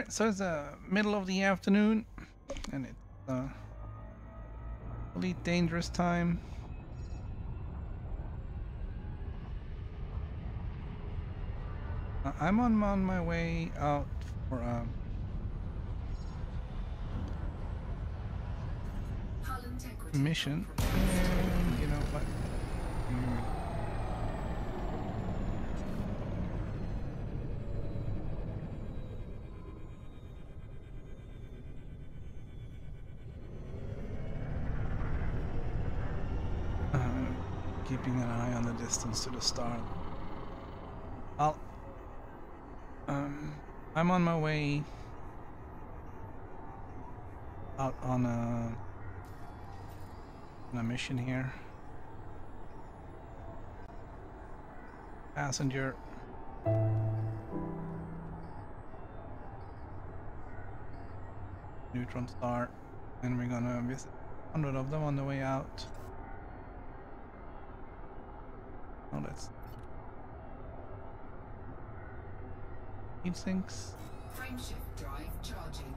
Alright, so it's the middle of the afternoon, and it's really dangerous time. I'm on my way out for a mission, and you know what? Keeping an eye on the distance to the star. I'm on my way out on a mission here. Passenger. Neutron star, and we're gonna visit 100 of them on the way out. Oh, let's heat sinks. Frameshift drive charging.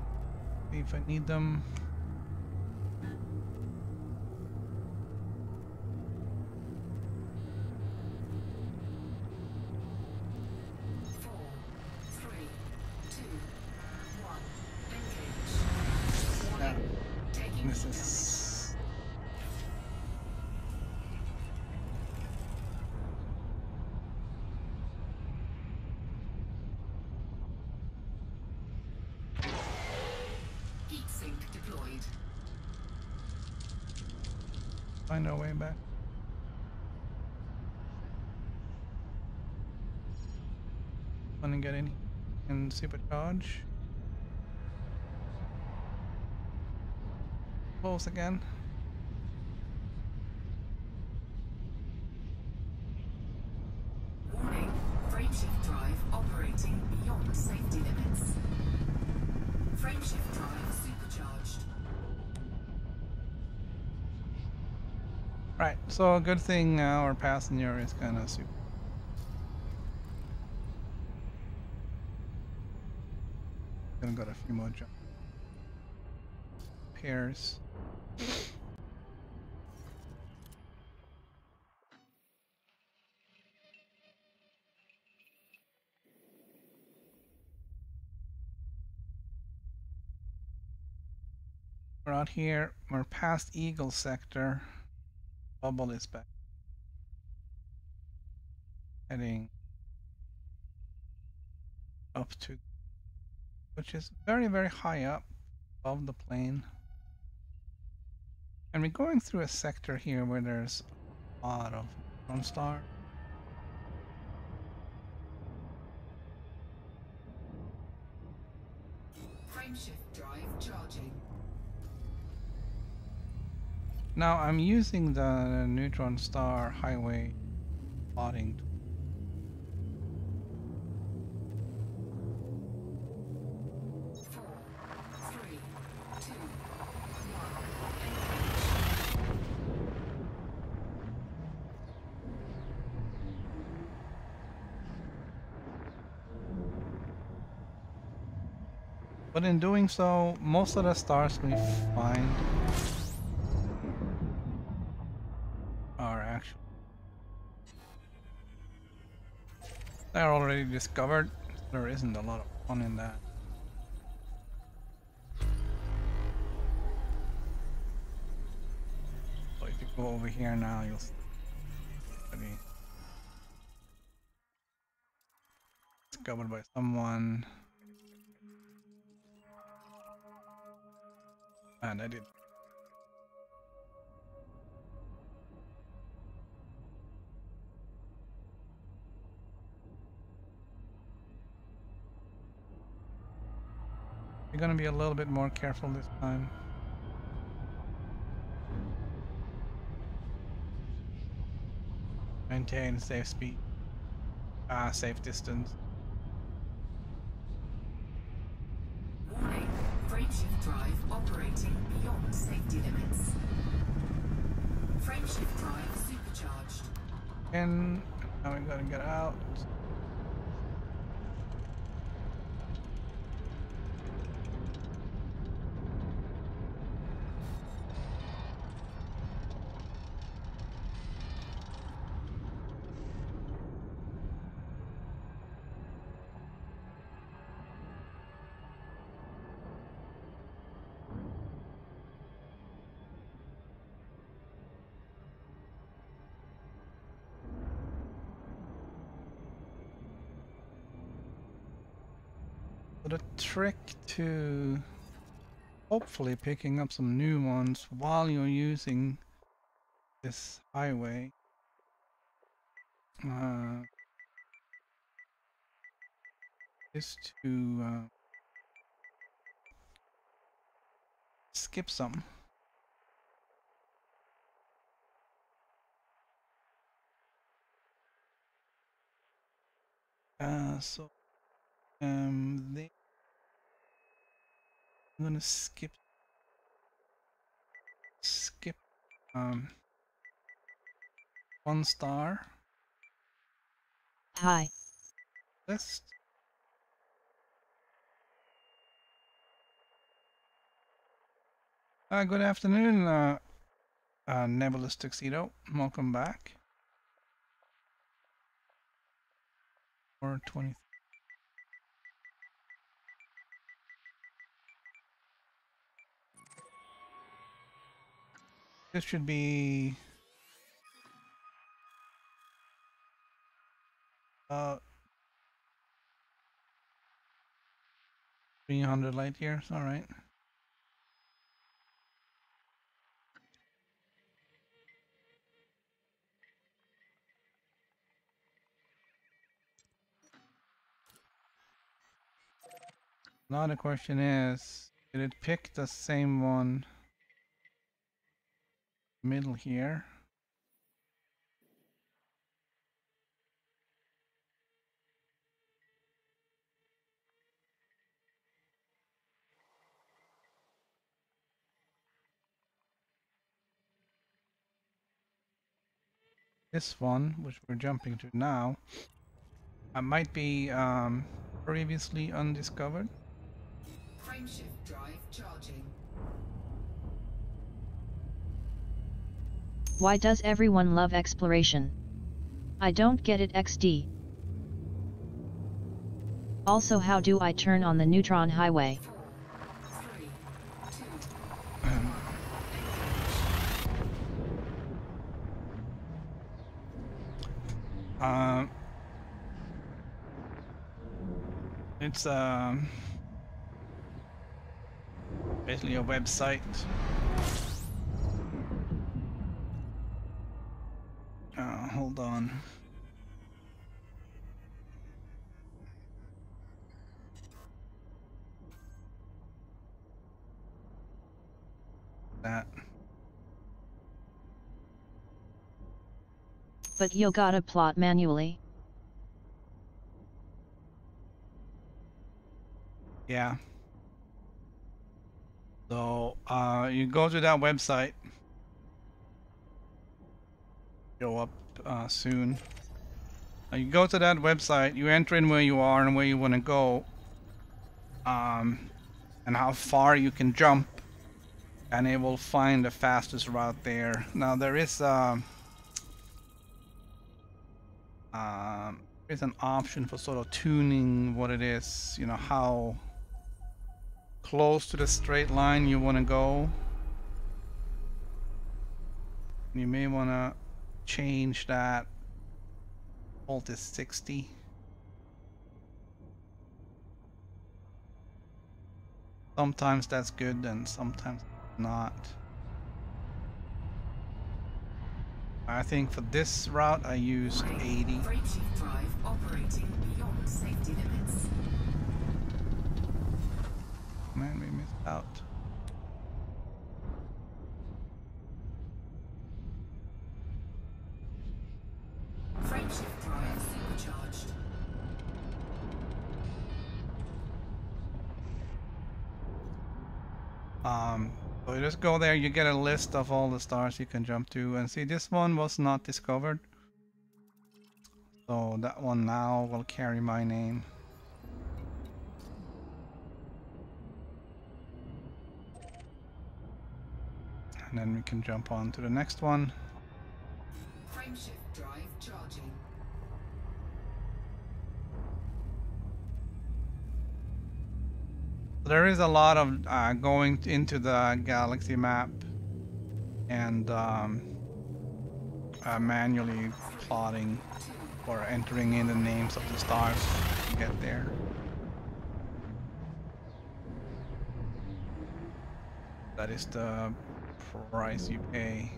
See if I need them. Find our way back. Want to get in and supercharge. Close again. Warning, frameshift drive operating beyond safety limits. Frameshift drive supercharged. Right, so a good thing our passenger is kind of super. Gonna got a few more jump pairs. We're out here. We're past Eagle sector. Bubble is back. Heading up to, which is very, very high up above the plane. And we're going through a sector here where there's a lot of neutron star. Frameshift drive charging. Now I'm using the neutron star highway plotting tool. But in doing so, most of the stars we find are actually they're already discovered. There isn't a lot of fun in that. So if you go over here now, you'll see already discovered by someone. And I did. We're gonna be a little bit more careful this time. Maintain safe speed. Safe distance. Warning, frameshift drive operating beyond safety limits. Frameshift drive supercharged. And now we gotta get out. the trick to hopefully picking up some new ones while you're using this highway is to skip some. So I'm gonna skip one star Hi. list. Good afternoon, Nebulous Tuxedo. Welcome back. 420. This should be 300 light years. All right. Now the question is, did it pick the same one middle here? This one, which we're jumping to now, might be previously undiscovered. Frameshift drive charging. Why does everyone love exploration? I don't get it XD. Also, how do I turn on the Neutron highway? 4, 3, 2. It's basically a website. Hold on. That. But you gotta plot manually. Yeah. So you go to that website. Show up soon. You go to that website. You enter in where you are and where you want to go, and how far you can jump, and it will find the fastest route there. Now there is an option for sort of tuning what it is, you know, how close to the straight line you want to go. You may want to change that. Volt is 60. Sometimes that's good and sometimes not. I think for this route I used 80. Frameshift drive operating beyond safety limits. Man, we missed out. Frameshift drive supercharged. So you just go there, you get a list of all the stars you can jump to, and see this one was not discovered. So that one now will carry my name. And then we can jump on to the next one. Frameshift drive charging. There is a lot of going into the galaxy map and manually plotting or entering in the names of the stars to get there. That is the price you pay.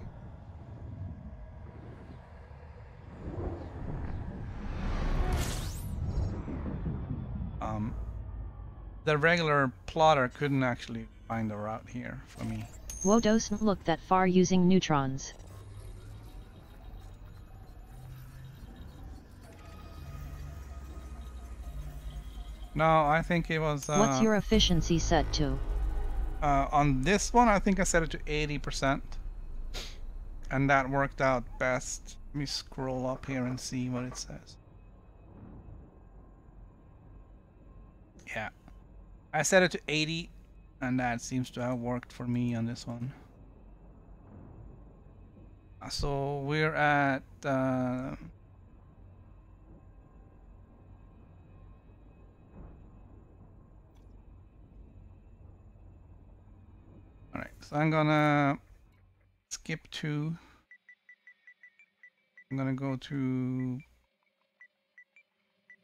The regular plotter couldn't actually find a route here for me. Whoa, doesn't look that far using neutrons. No, I think it was. What's your efficiency set to? On this one, I think I set it to 80%, and that worked out best. Let me scroll up here and see what it says. Yeah, I set it to 80, and that seems to have worked for me on this one. So we're at all right, so I'm gonna skip 2. I'm gonna go to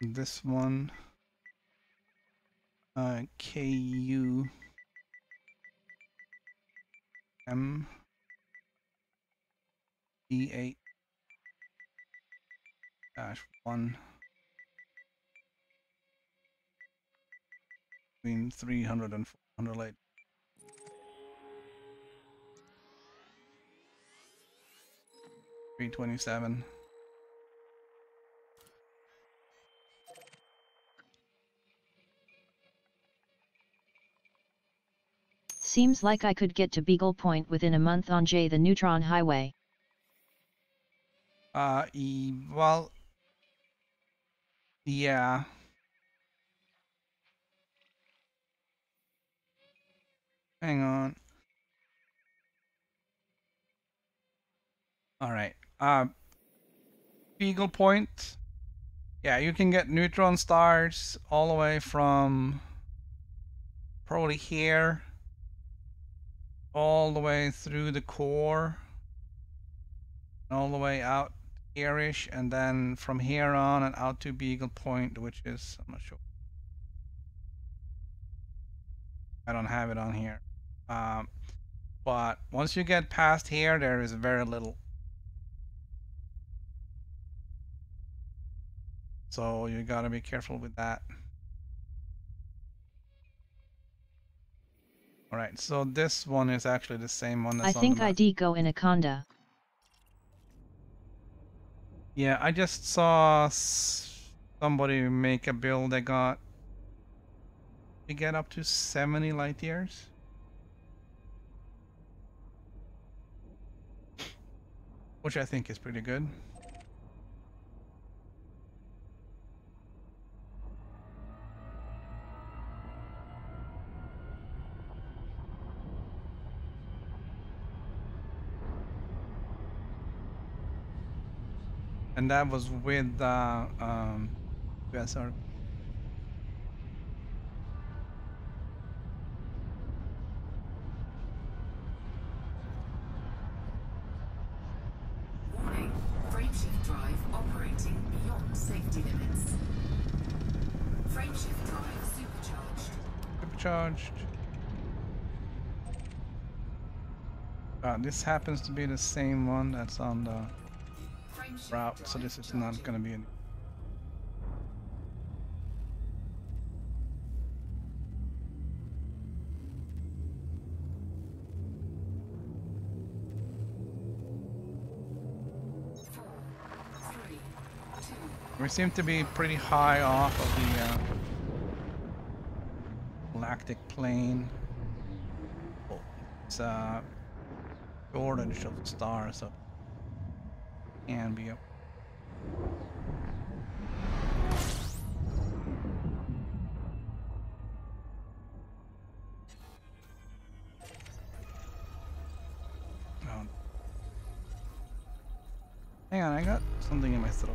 this one, KU M E8 -1 between 300 and 400 light. 327. Seems like I could get to Beagle Point within a month on the Neutron Highway. Well, yeah. Hang on. All right. Beagle Point. Yeah, you can get neutron stars all the way from probably here all the way through the core, all the way out here-ish, and then from here on and out to Beagle Point, which is, I'm not sure. I don't have it on here. But once you get past here, there is very little. So you gotta be careful with that. All right, so this one is actually the same one that's I on the think map. I'd go Anaconda. Yeah, I just saw somebody make a build that got to get up to 70 light years. Which I think is pretty good. And that was with USR. Warning, frameshift drive operating beyond safety limits. Frameshift drive supercharged. Supercharged. This happens to be the same one that's on the Frameshift route, so this is not going to be any. We seem to be pretty high off of the galactic plane. Oh, it's a shortage of stars, so can be up. Oh. Hang on, I got something in my throat.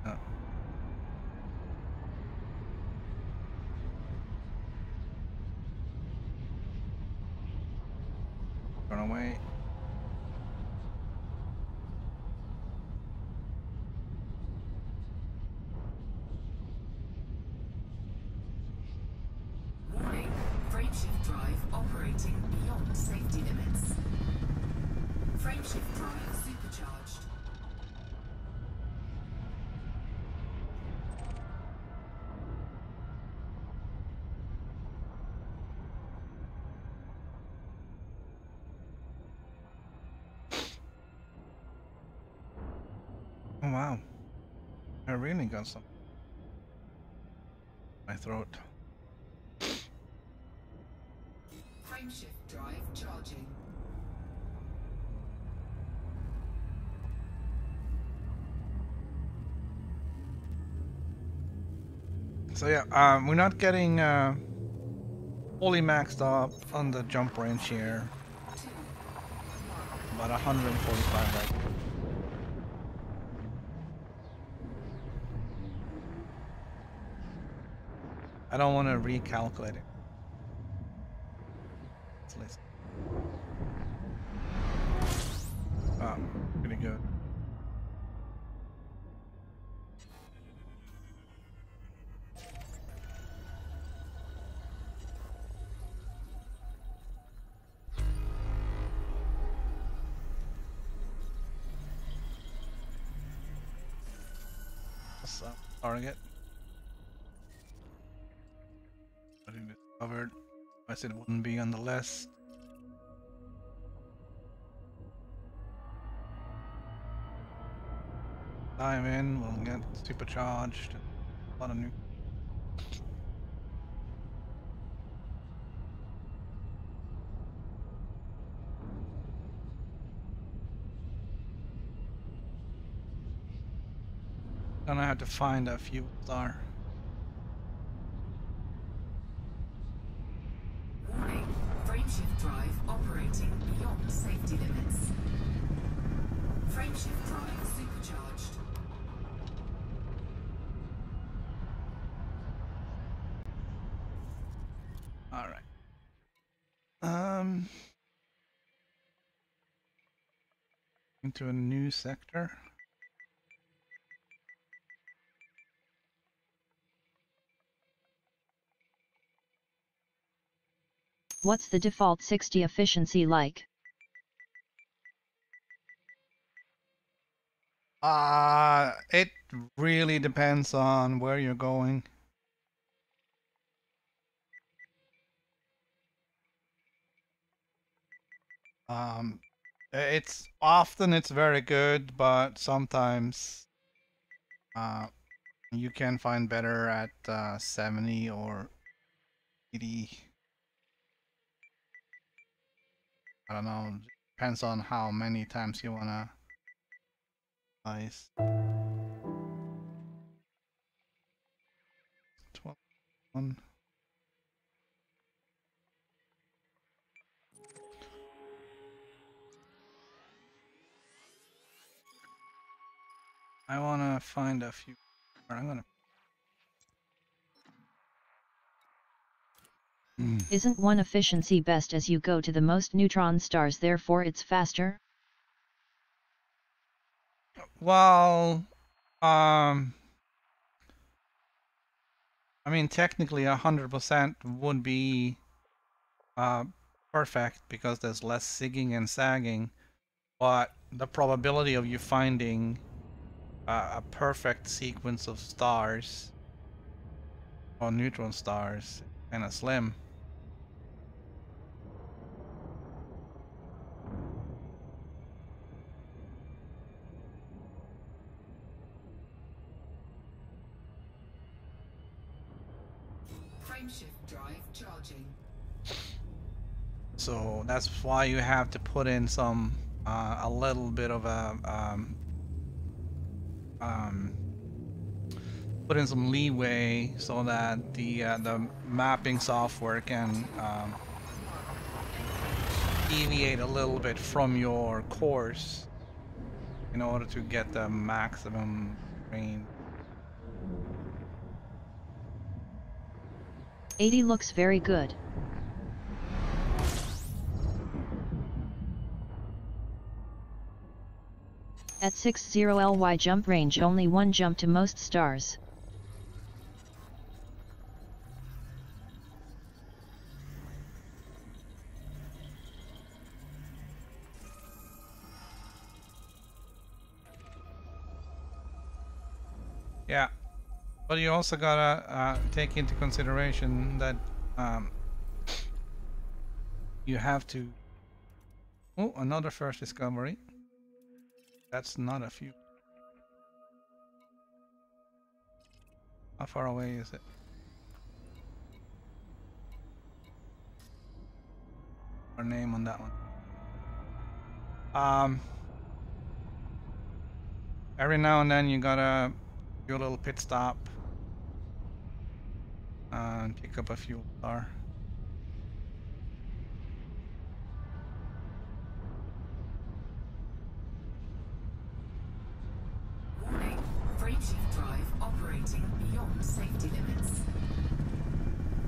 Oh. away. Warning, frameshift drive operating beyond safety limits. Frameshift drive supercharged. Oh wow, I really got some in my throat. Frameshift drive charging. So yeah, we're not getting fully maxed up on the jump range here. About 145 right now. I don't want to recalculate it. Let's listen. Pretty good. What's up? Target. I think it's covered. I said it wouldn't be on the list. Dive in, we'll get supercharged. A lot of new. Gonna have to find a fuel star. Warning, frameshift drive operating beyond safety limits. Frameshift drive supercharged. Alright. Into a new sector. What's the default 60 efficiency like? It really depends on where you're going. It's very good, but sometimes you can find better at 70 or 80. I don't know. Depends on how many times you wanna slice. 21. I wanna find a few. I'm gonna. Isn't one efficiency best as you go to the most neutron stars, therefore it's faster? Well, I mean, technically 100% would be perfect because there's less zigging and sagging, but the probability of you finding a perfect sequence of stars or neutron stars is kind of slim. Frameshift drive charging. So that's why you have to put in some a little bit of a put in some leeway so that the mapping software can deviate a little bit from your course in order to get the maximum range. 80 looks very good. At 60 ly jump range only one jump to most stars. Yeah, but you also gotta take into consideration that you have to. Oh, another first discovery. That's not a few. How far away is it? Our name on that one. Every now and then you gotta do a little pit stop and pick up a fuel star. Warning, frameshift drive operating beyond safety limits.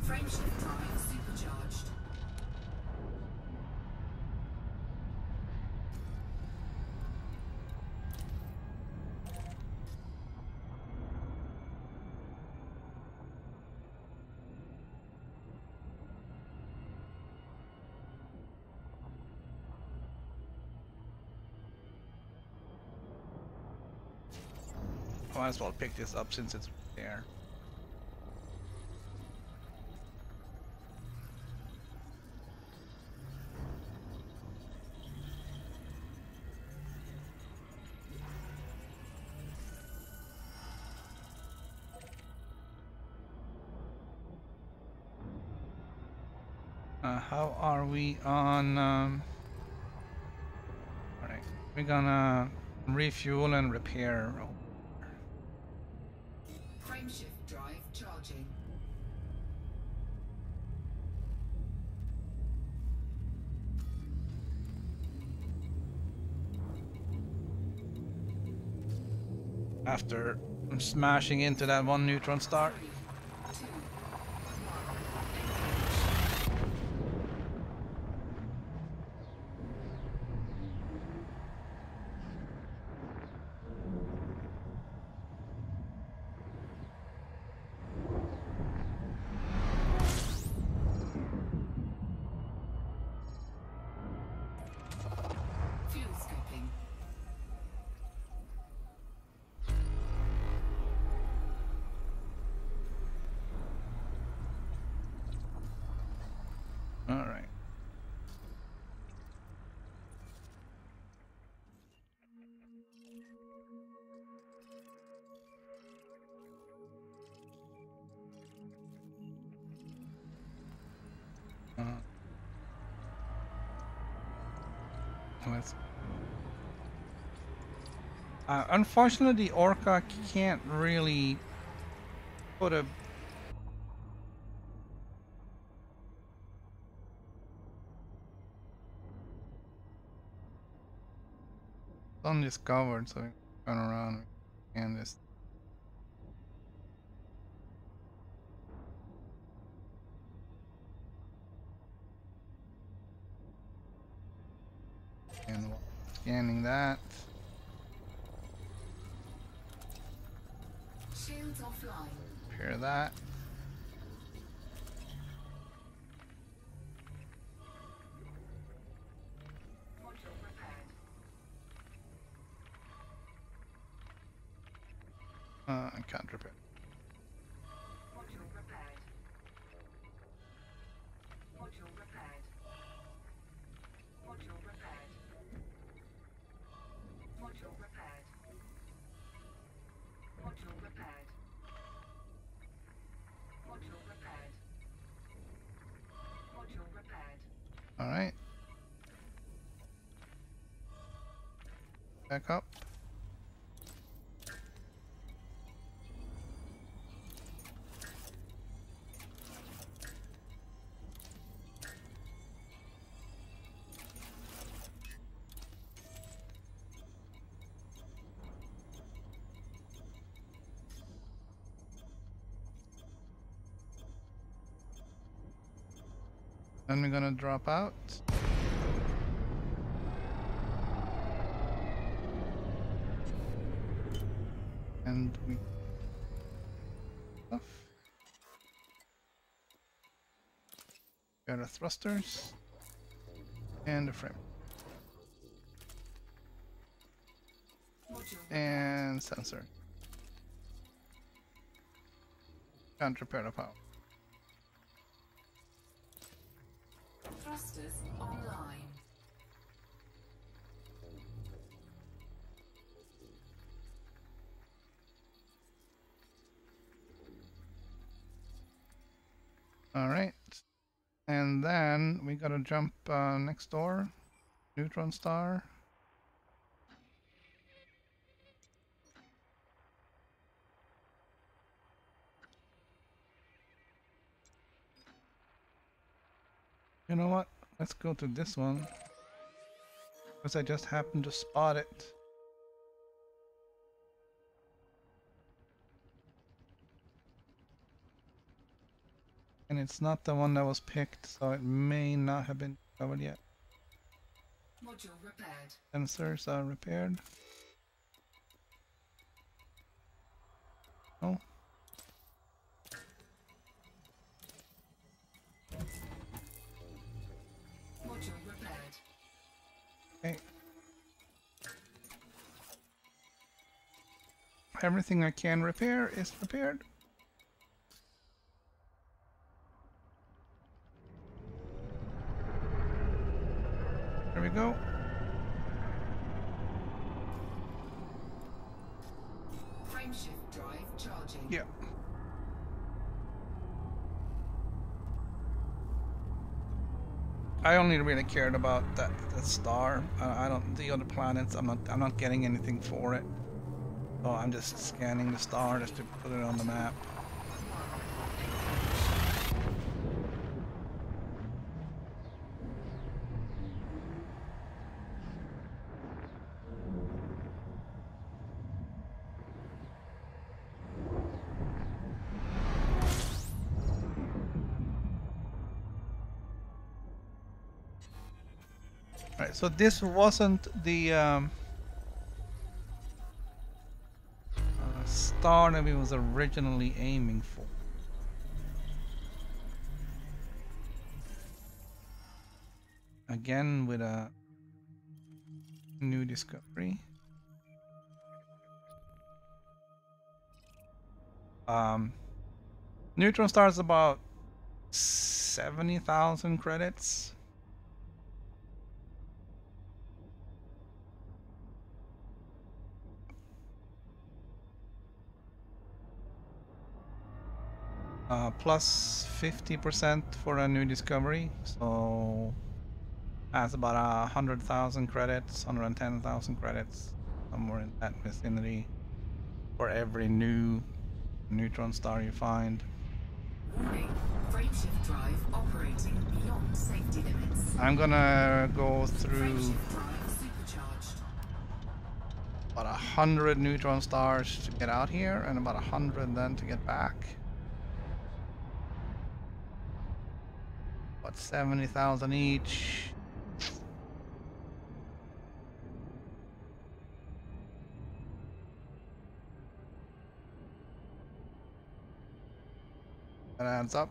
Frameshift drive supercharged. I might as well pick this up since it's there. How are we on? Alright, we're gonna refuel and repair. Frameshift drive charging. After smashing into that one neutron star. 3, 2, 1, engage. Fuel scoping. All right. Let's. Unfortunately, the Orca can't really put a undiscovered, so we turn around and this. And while scanning that. Shields offline. Repair that. Module repaired. I can't repair. Module repaired. Module repaired. Module repaired. Module repaired. Module repaired. Module repaired. Module repaired. All right. Back up. Then we're gonna drop out. And we stuff. Got our thrusters and the frame and sensor. Can't repair the power. Thrusters online. All right, and then we gotta jump next door, Neutron star. You know what? Let's go to this one because I just happened to spot it. And it's not the one that was picked, so it may not have been discovered yet. Module repaired. Sensors are repaired. Oh. Module repaired. Okay. Everything I can repair is repaired. There we go. Frameshift drive charging. Yeah. I only really cared about that star. I don't the other planets. I'm not getting anything for it. So I'm just scanning the star just to put it on the map. Right, so this wasn't the star that we was originally aiming for. Again with a new discovery. Neutron star is about 70,000 credits. Plus 50% for a new discovery, so that's about 100,000 credits, 110,000 credits, somewhere in that vicinity for every new neutron star you find. Warning. Frameshift drive operating beyond safety limits. I'm gonna go through Frameshift drive supercharged. about 100 neutron stars to get out here, and about 100 then to get back. About 70,000 each. That adds up.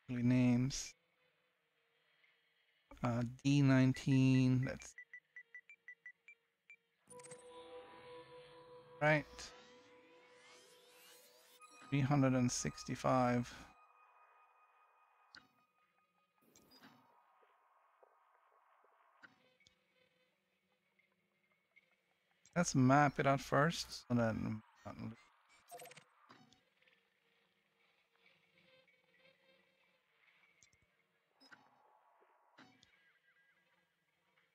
Names. D19. That's right. 365. Let's map it out first, so then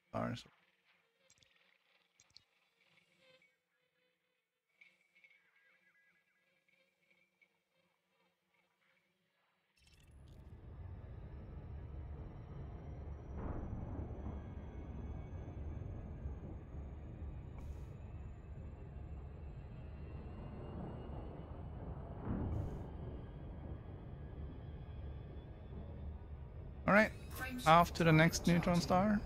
stars. Alright, off to the next neutron star.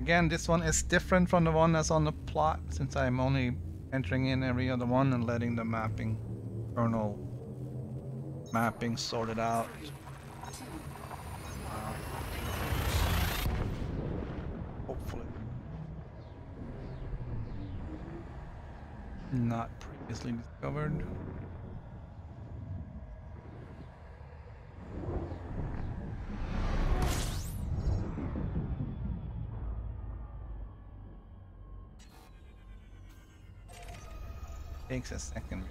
Again, this one is different from the one that's on the plot, since I'm only entering in every other one and letting the mapping, kernel mapping sort it out. Hopefully. Not previously discovered. Takes a second.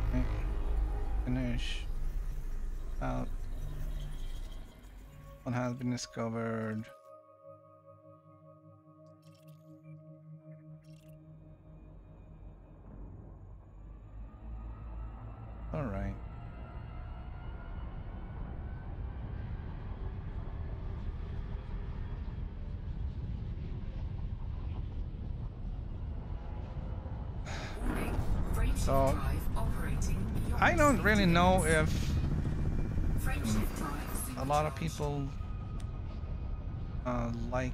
Okay. Finish. Out. One has been discovered. All right. So I don't really know if a lot of people like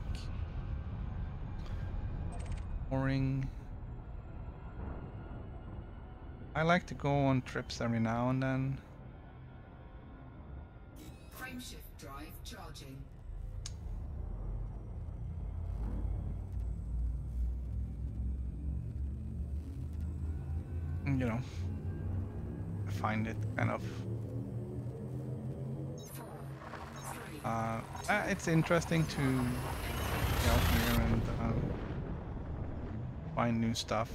touring. I like to go on trips every now and then. Frameshift drive charging. You know, I find it kind of it's interesting to get out here and find new stuff.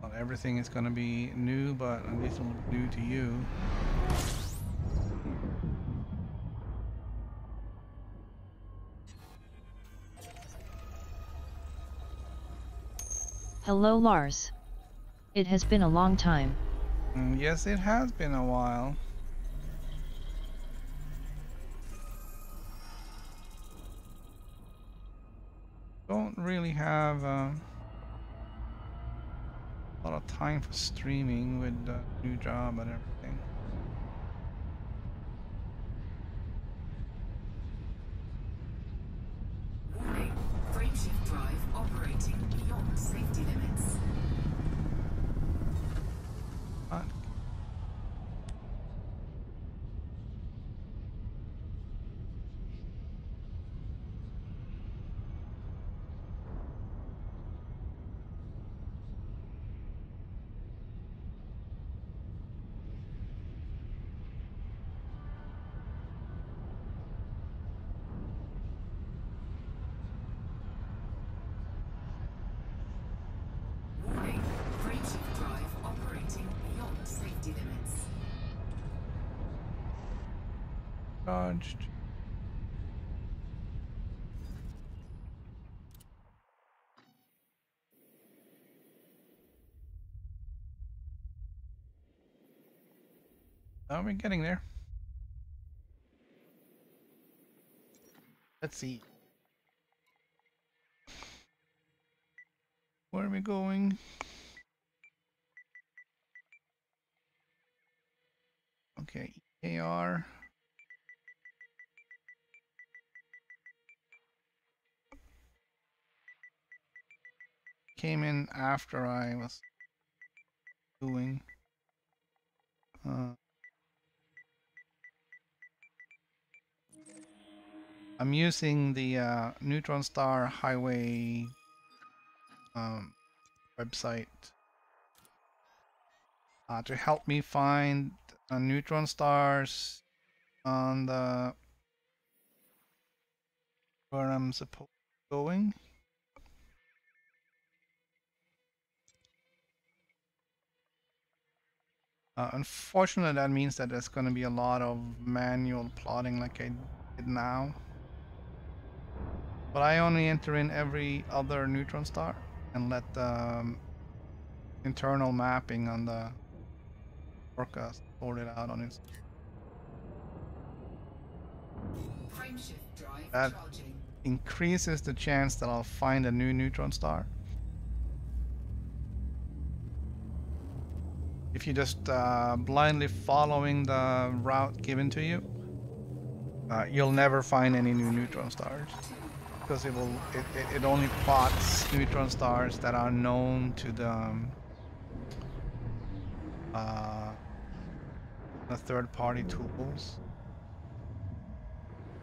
Not everything is gonna be new, but at least it'll be new to you. Hello Lars. It has been a long time. Yes, it has been a while. Don't really have a lot of time for streaming with the new job and everything. Warning, frameshift drive operating beyond safety limits. What? Warning, frameshift drive operating beyond safety limits. Charged. Oh, we're getting there. Let's see. Where are we going? Okay, EKR. Came in after I was doing. I'm using the Neutron Star Highway website to help me find neutron stars on the where I'm supposed to be going. Unfortunately, that means that there's going to be a lot of manual plotting like I did now. But I only enter in every other neutron star and let the internal mapping on the forecast sort it out on its. Frameshift drive That charging. increases the chance that I'll find a new neutron star. If you just blindly following the route given to you, you'll never find any new neutron stars, because it only plots neutron stars that are known to the third-party tools,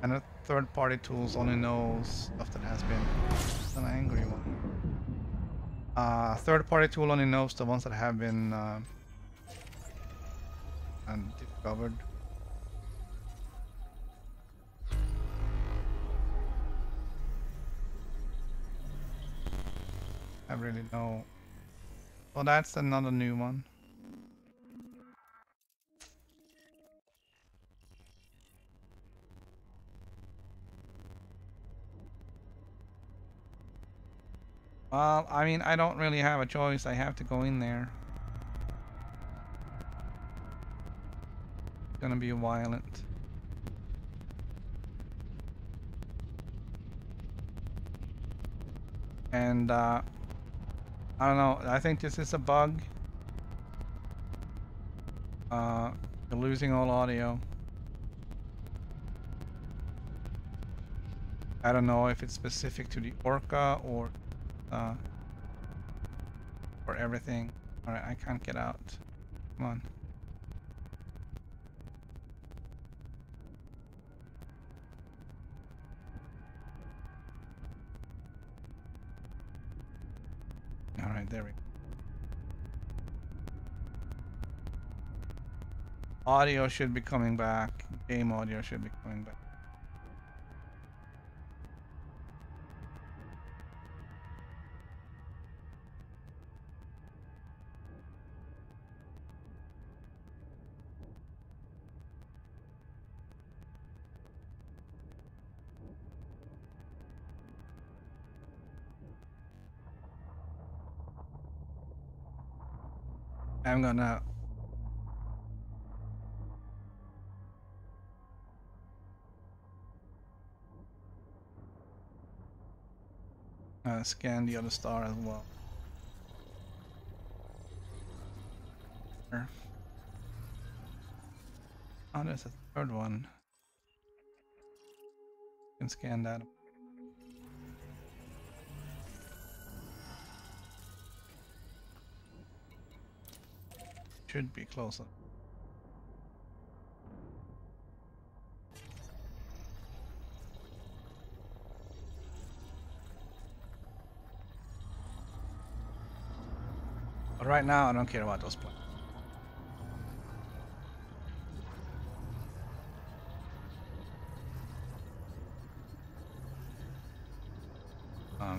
and the third-party tools only knows stuff that has been an angry one. Third-party tool only knows the ones that have been discovered. I really know. Well, that's another new one. Well, I mean, I don't really have a choice. I have to go in there. It's gonna be violent. And I don't know. I think this is a bug. You're losing all audio. I don't know if it's specific to the Orca or everything. Alright, I can't get out. Come on. Alright, there we go. Audio should be coming back. Game audio should be coming back. I'm gonna scan the other star as well. Here. Oh, there's a third one. You can scan that. Should be closer. But right now, I don't care about those points.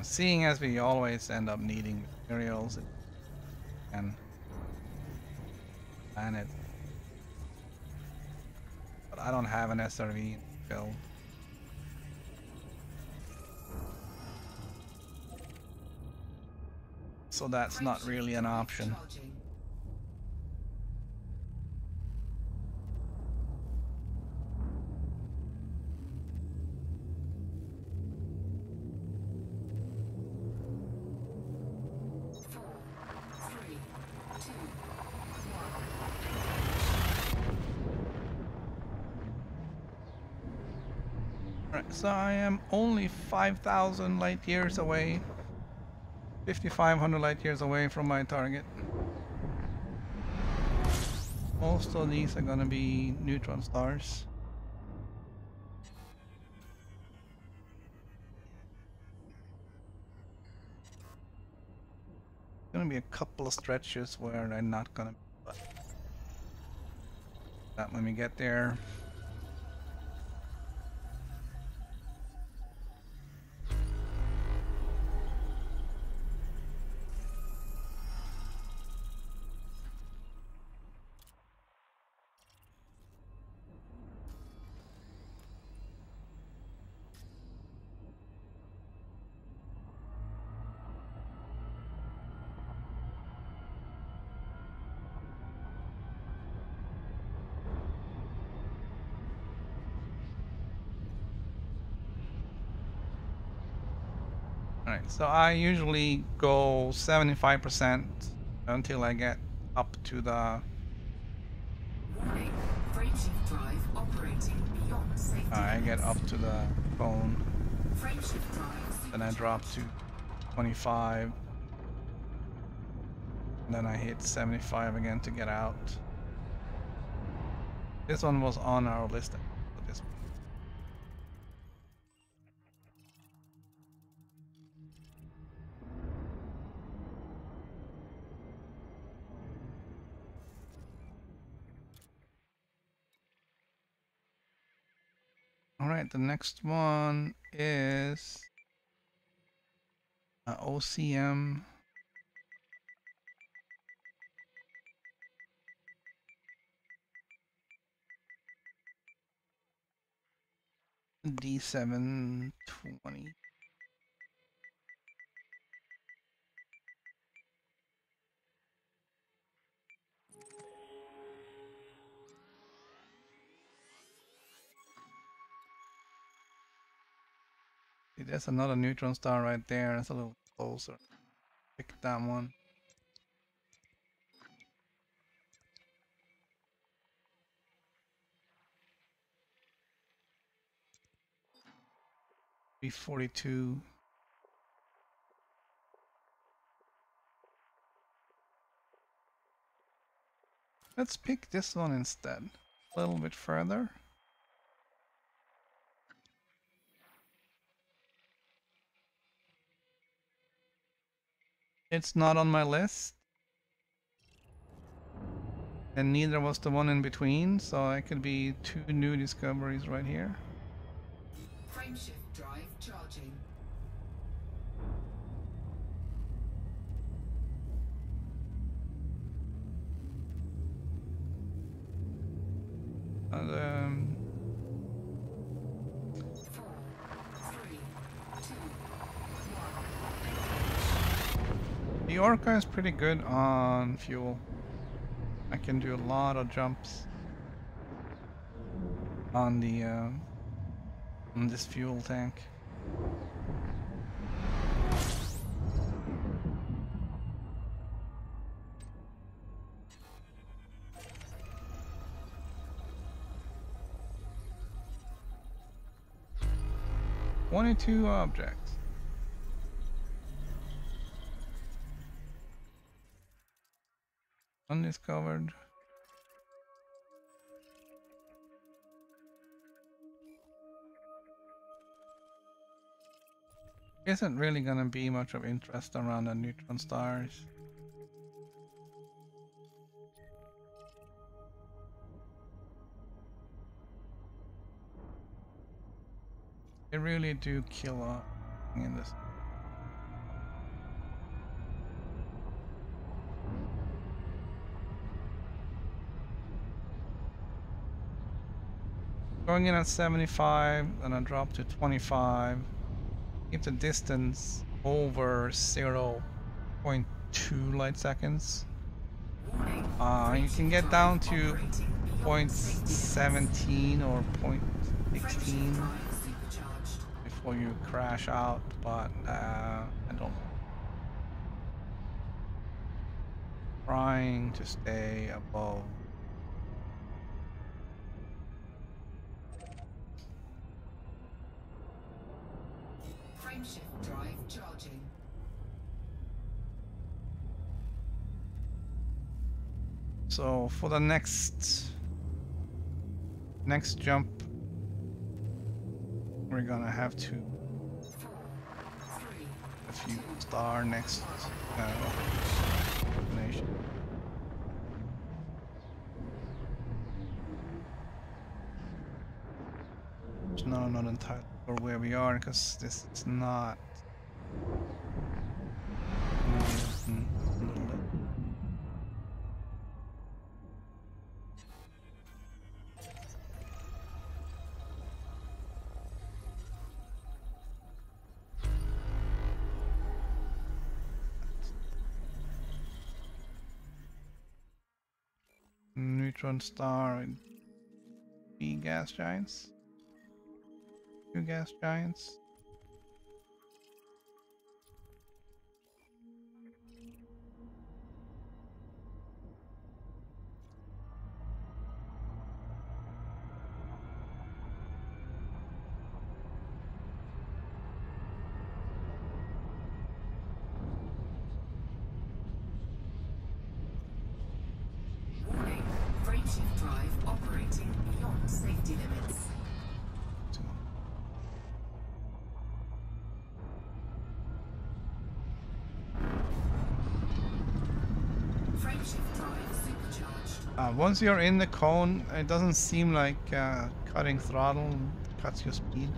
Seeing as we always end up needing materials and planet, but I don't have an SRV build. So that's not really an option. Alright, so I am only 5,000 light years away. 5,500 light years away from my target. Most of these are gonna be neutron stars. Gonna be a couple of stretches where I'm not gonna, but that when we get there. Alright, so I usually go 75% until I get up to the... Warning. Frameshift drive operating beyond safety I get limits. up to the cone, Frameshift drive then I drop to 25, and then I hit 75 again to get out. This one was on our list. So this one. Alright, the next one is OCM. D720. See, there's another neutron star right there. It's a little closer. Pick that one. B42. Let's pick this one instead. A little bit further. It's not on my list. And neither was the one in between, so it could be two new discoveries right here. Frameshift drive charging. And, 4, 3, 2, 1. the Orca is pretty good on fuel. I can do a lot of jumps on the on this fuel tank. "22 objects. Undiscovered. Isn't really gonna be much of interest around the neutron stars. They really do kill off in this. Going in at 75, then I drop to 25. Keep the distance over 0.2 light seconds. Warning. You can get down to 0.17 or 0.16 Drive supercharged. before you crash out, but I don't. Trying to stay above. Frameshift drive charging. So for the next jump, we're gonna have to 4, 3, a few star next combination. There's not entirely for where we are because this is not. Neutron star and B gas giants. 2 gas giants. Once you're in the cone, it doesn't seem like cutting throttle cuts your speed.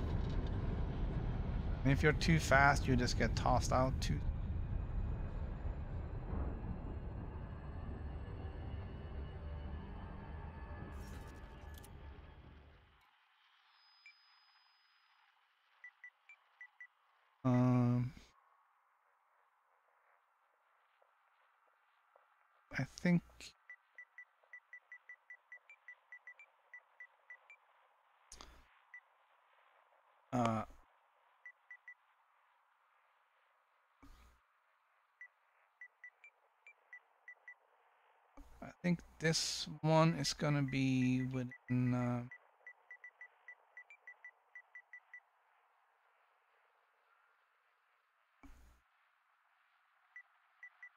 And if you're too fast, you just get tossed out too. I think I think this one is gonna be within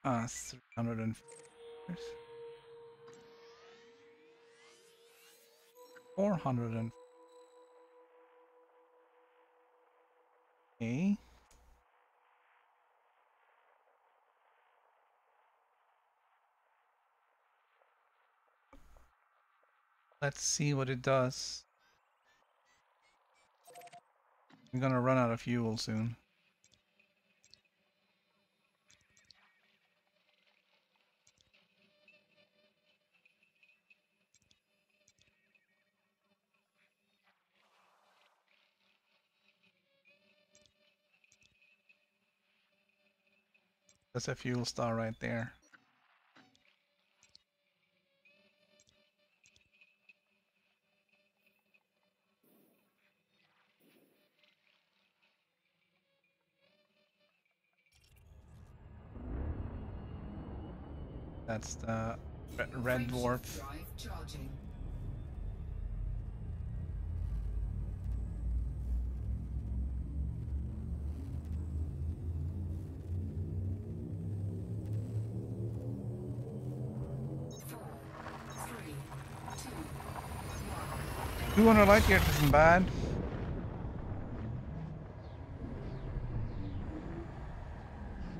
300 400 and okay. Let's see what it does. I'm gonna run out of fuel soon. That's a fuel star right there. That's the red dwarf. Drive charging. Four, three, two, 200 light years isn't bad.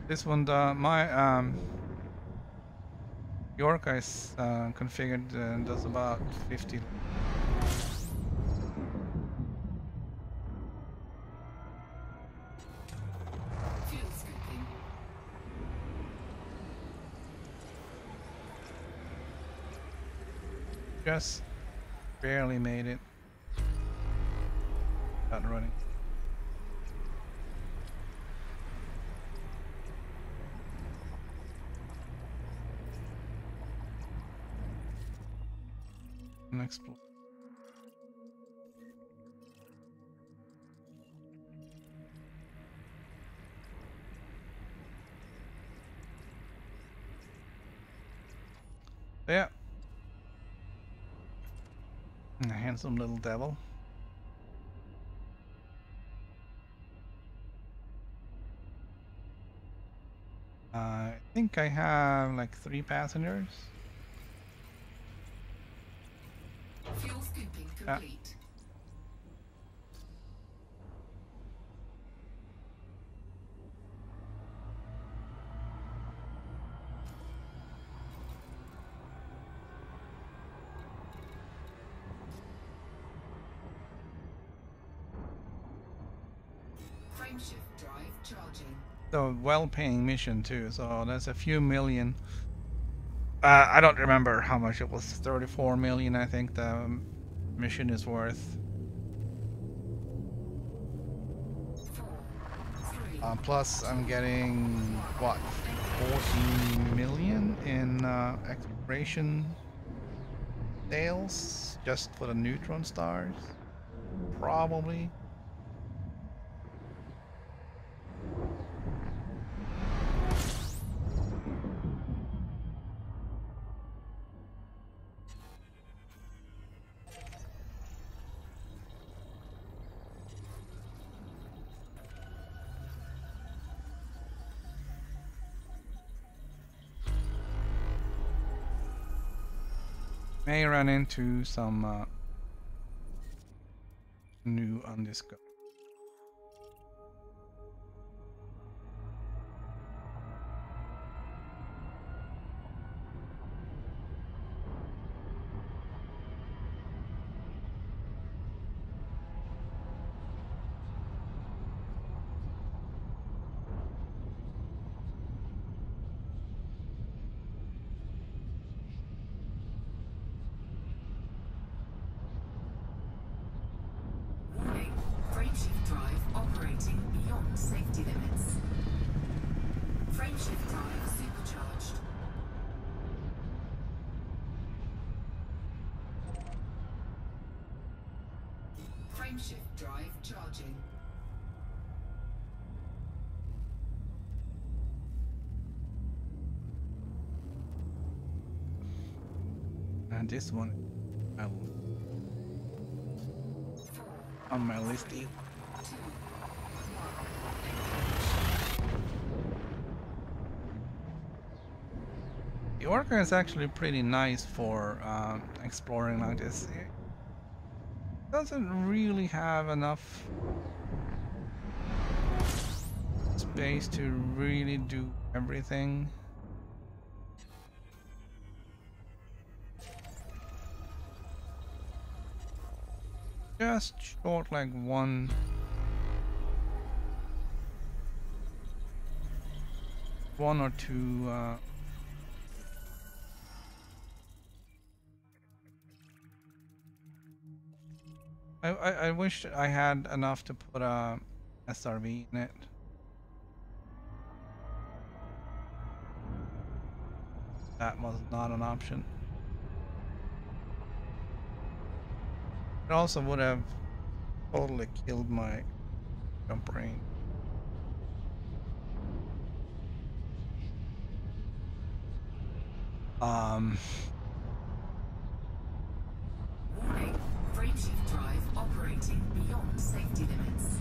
This one, my York is configured does about 50. fuel scooping. Just barely made it. Not running. Next. Yeah. A handsome little devil. I think I have like 3 passengers. Fuel scooping complete. Frameshift drive charging. So well-paying mission too. So that's a few million. I don't remember how much it was. 34 million, I think the mission is worth. Plus, I'm getting what, 14 million in exploration sales just for the Neutron stars, probably. May run into some new on this go. beyond safety limits. Frameshift drive supercharged. Frameshift drive charging. And this one on my list. The Orca is actually pretty nice for exploring like this. It doesn't really have enough space to really do everything. Just short like one or two I wish I had enough to put a SRV in it. That was not an option. It also would have totally killed my jump range. Warning. Frameshift drive operating beyond safety limits.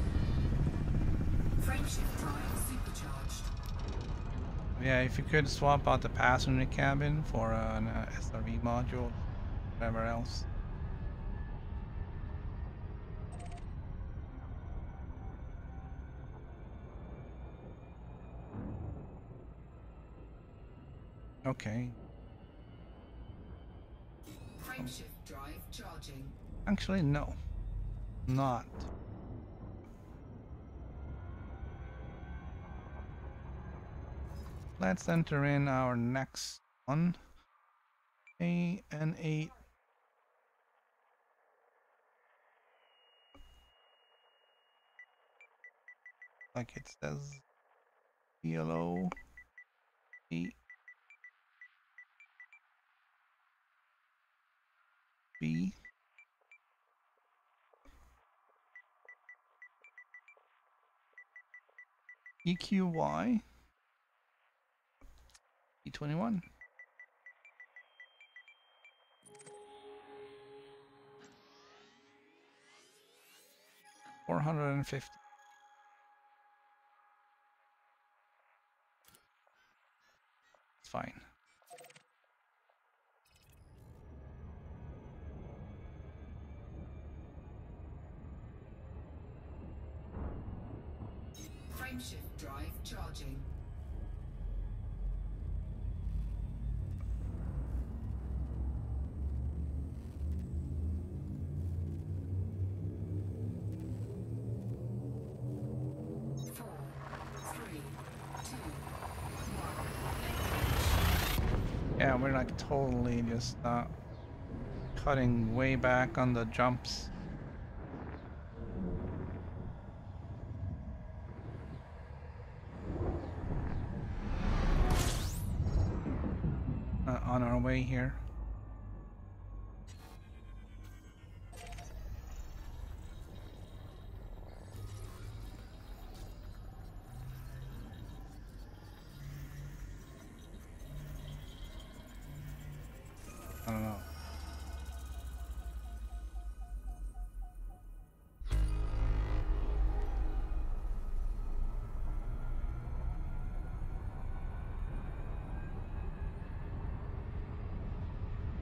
Frameshift drive supercharged. Yeah, if you could swap out the passenger cabin for an SRV module, whatever else. Okay. Frameshift drive charging. Actually, no. Not. Let's enter in our next one. AN8. Like it says PLO. B. B. EQY. E21. 450. It's fine. Frameshift drive charging. Yeah, we're like totally just cutting way back on the jumps. On our way here. I don't know.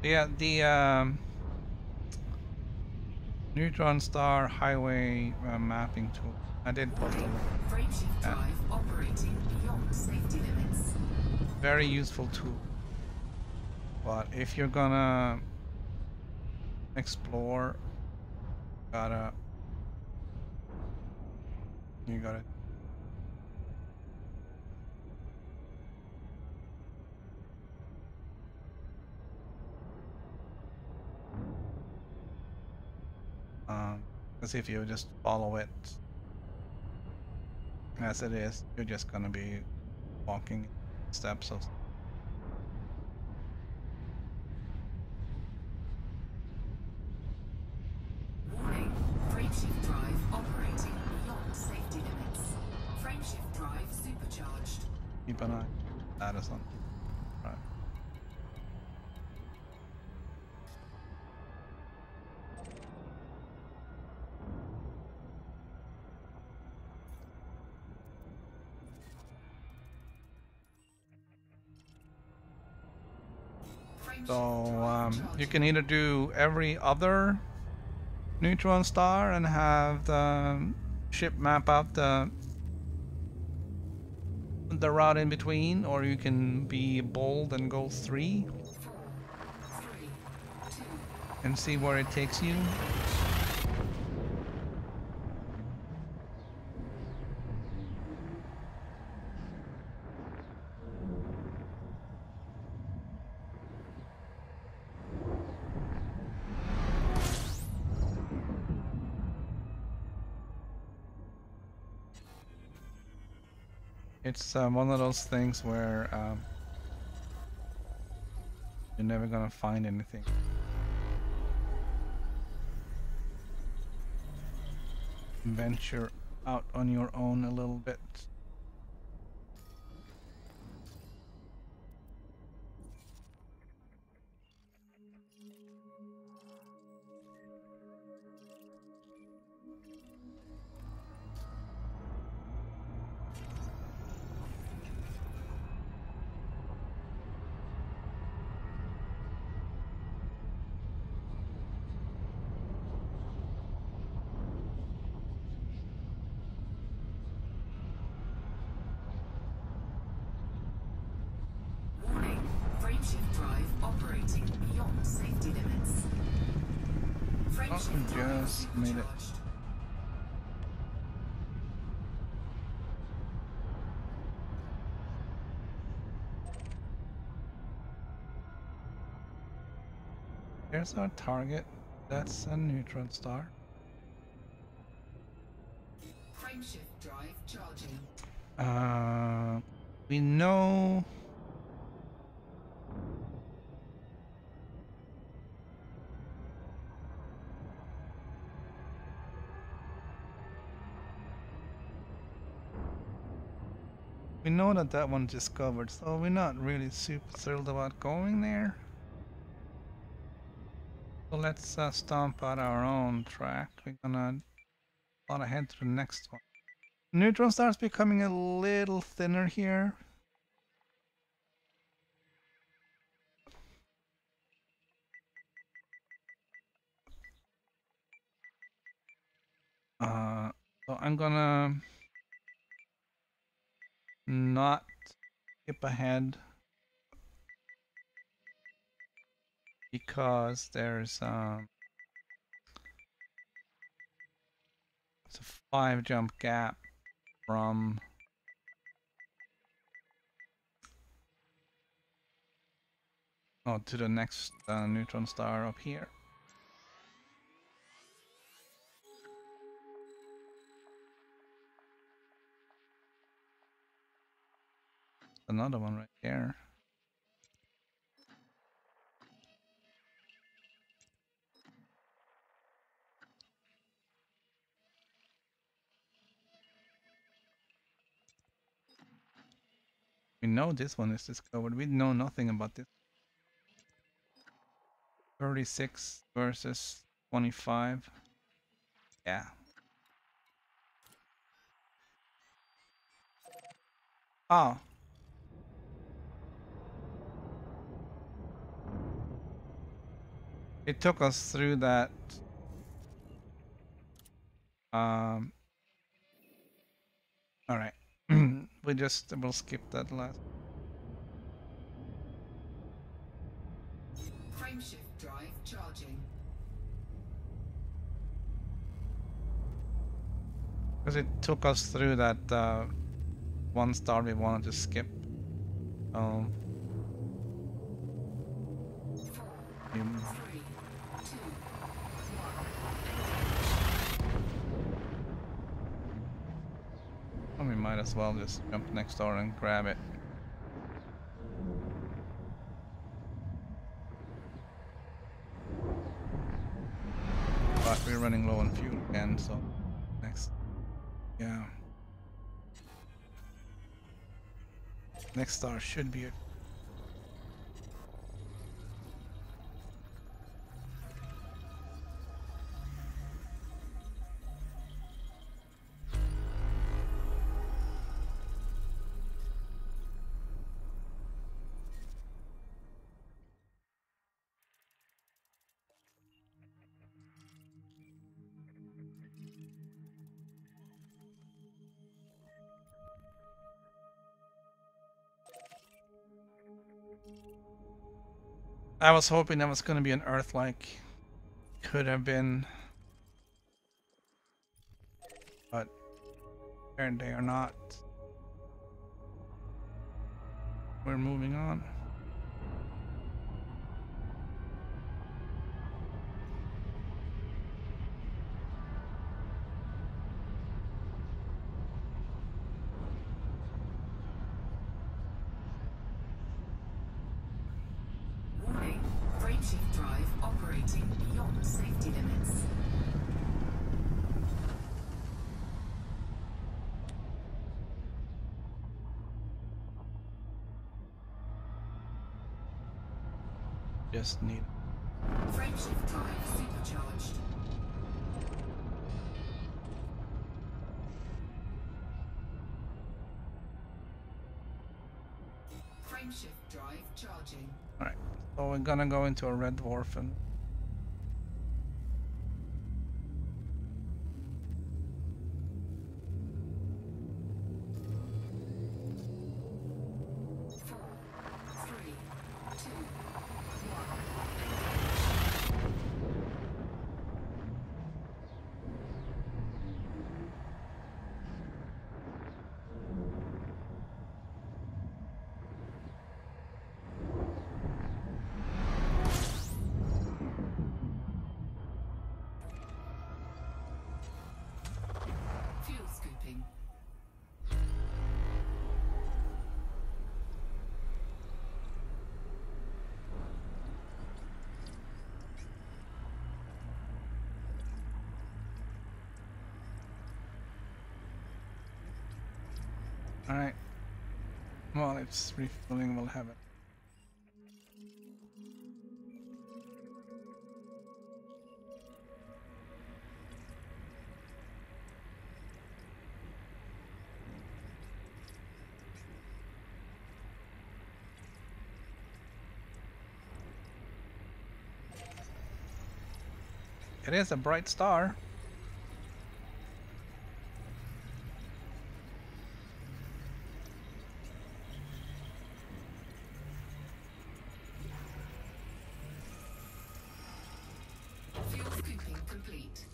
Yeah, the Neutron Star Highway mapping tool. I did post a link. Frameshift drive operating beyond safety limits. Very useful tool. But if you're gonna explore, you gotta because if you just follow it, As it is, you're just gonna be walking steps of. Warning, frameshift drive operating beyond safety limits. Frameshift drive supercharged. Keep an eye. That is on. Right. So you can either do every other neutron star and have the ship map out the route in between, or you can be bold and go 3 and see where it takes you. It's one of those things where you're never gonna find anything. Venture out on your own a little bit. Warning, frameshift drive operating beyond safety limits. Frameshift drive Just made it. supercharged. There's our target. That's a neutron star. Frameshift drive charging. We know. We know that that one's discovered, so we're not really super thrilled about going there. So let's stomp out our own track. We're gonna want to head to the next one. Neutron star's becoming a little thinner here. So I'm gonna not skip ahead because there's a 5 jump gap from to the next neutron star up here. Another one right there. We know this one is discovered. We know nothing about this. 36 versus 25. Yeah. Oh. It took us through that. All right. We'll skip that last. Frameshift drive charging. Because it took us through that one star we wanted to skip. Four, You- 3, 2, 1. we might might as well just jump next door and grab it. But we're running low on fuel again, so next, yeah. Next star should be a I was hoping that was going to be an Earth-like. Could have been. But they are not. We're moving on. Warning, frameshift drive operating beyond safety limits. Just need. Frameshift drive supercharged. Frameshift drive charging. Alright, so we're gonna go into a red dwarf and. Fuel scooping. Alright. While it's refueling, we'll have it. It is a bright star. Fuel scooping complete.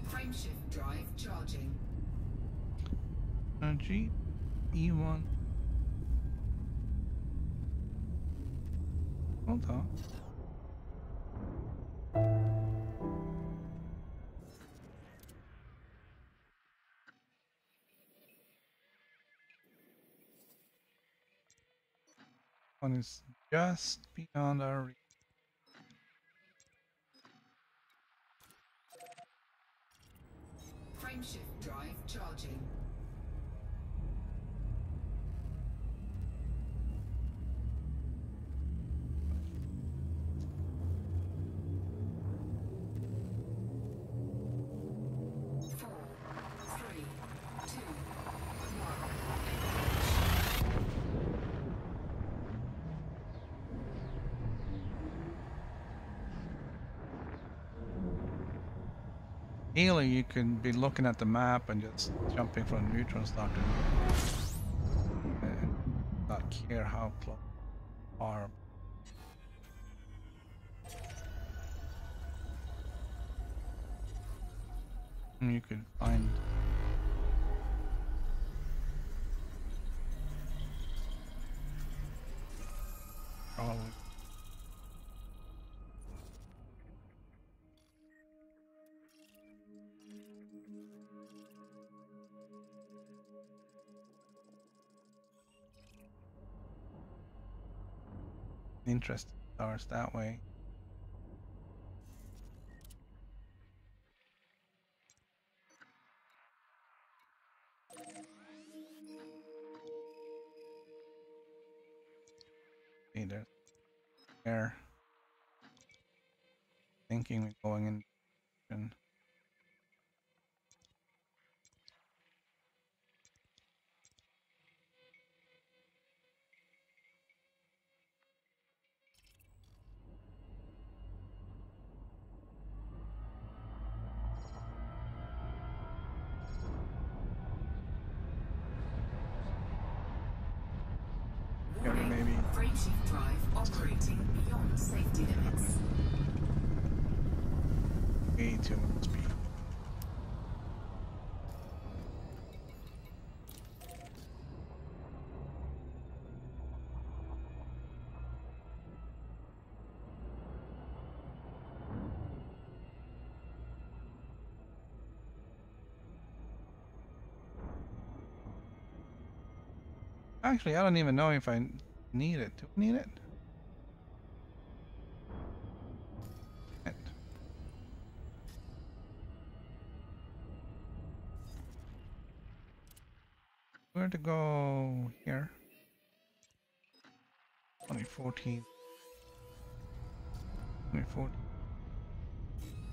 Frameshift drive charging. G E1. Hold on. One is just beyond our reach. Frameshift drive charging. Ideally, you could be looking at the map and just jumping from neutron star to neutron and not care how close you are. You could find. Probably. Interesting stars that way. See, there's air. Thinking we're going in. Warning, Maybe. frameshift drive operating beyond safety limits. Way too much speed. Actually, I don't even know if I need it. Do I need it? Where to go here? 2014. 2014.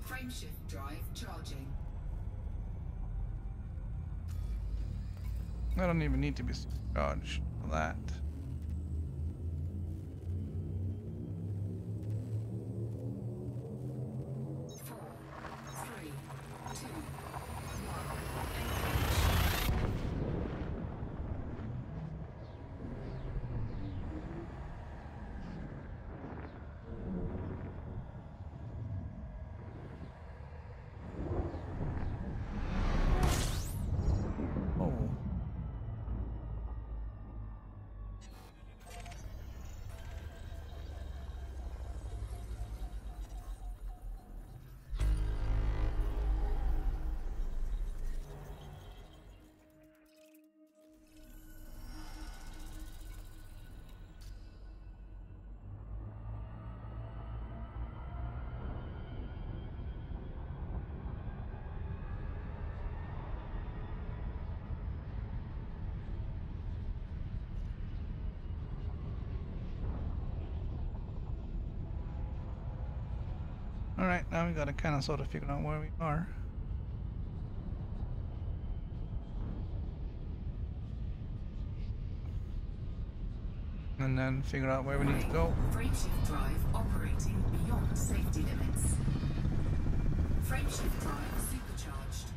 Frameshift drive charging. I don't even need to be charged for that. Oh. Alright, now we gotta kind of sort of figure out where we are. And then figure out where we need to go. Frameshift drive operating beyond safety limits. Frameshift drive supercharged.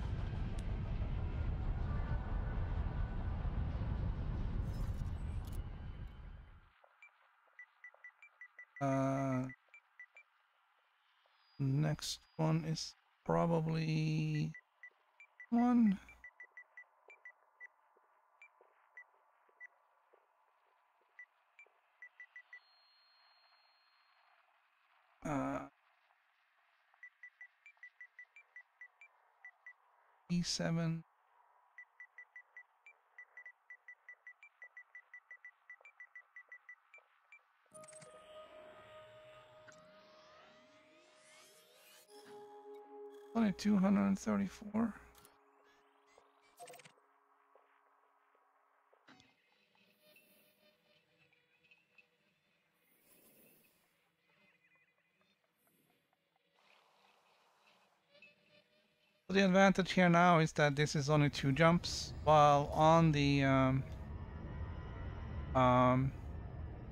Next one is probably one. E7. Only 234. So the advantage here now is that this is only 2 jumps, while on the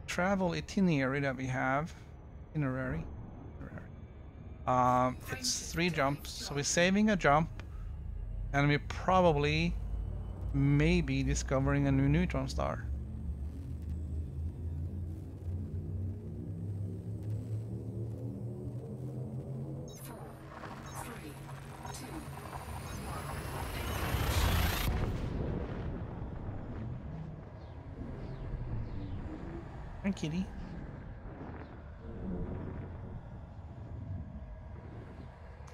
travel itinerary that we have, it's 3 jumps, so we're saving a jump, and we're probably maybe discovering a new neutron star. Hi, kitty.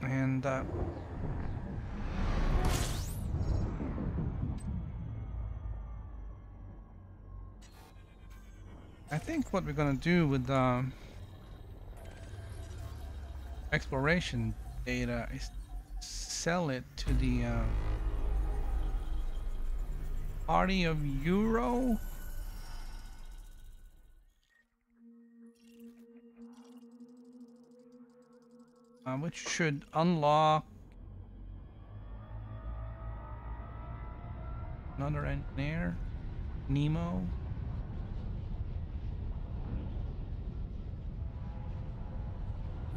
And I think what we're gonna do with exploration data is sell it to the party of Euro, which should unlock another engineer, Nemo.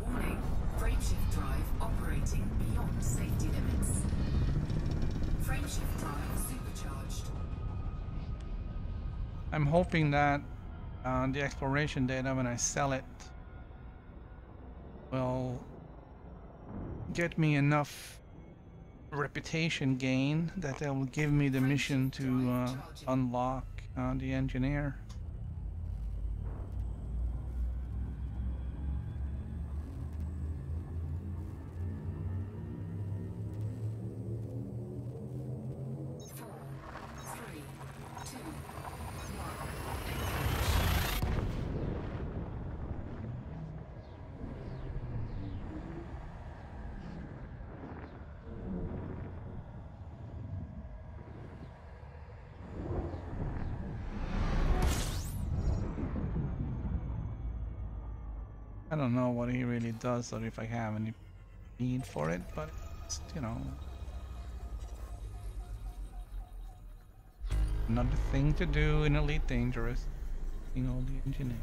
Warning, frameshift drive operating beyond safety limits. Frameshift drive supercharged. I'm hoping that the exploration data, when I sell it, will get me enough reputation gain that they will give me the mission to unlock the engineer. I don't know what he really does or if I have any need for it, but it's, you know, another thing to do in Elite Dangerous, being all the engineer.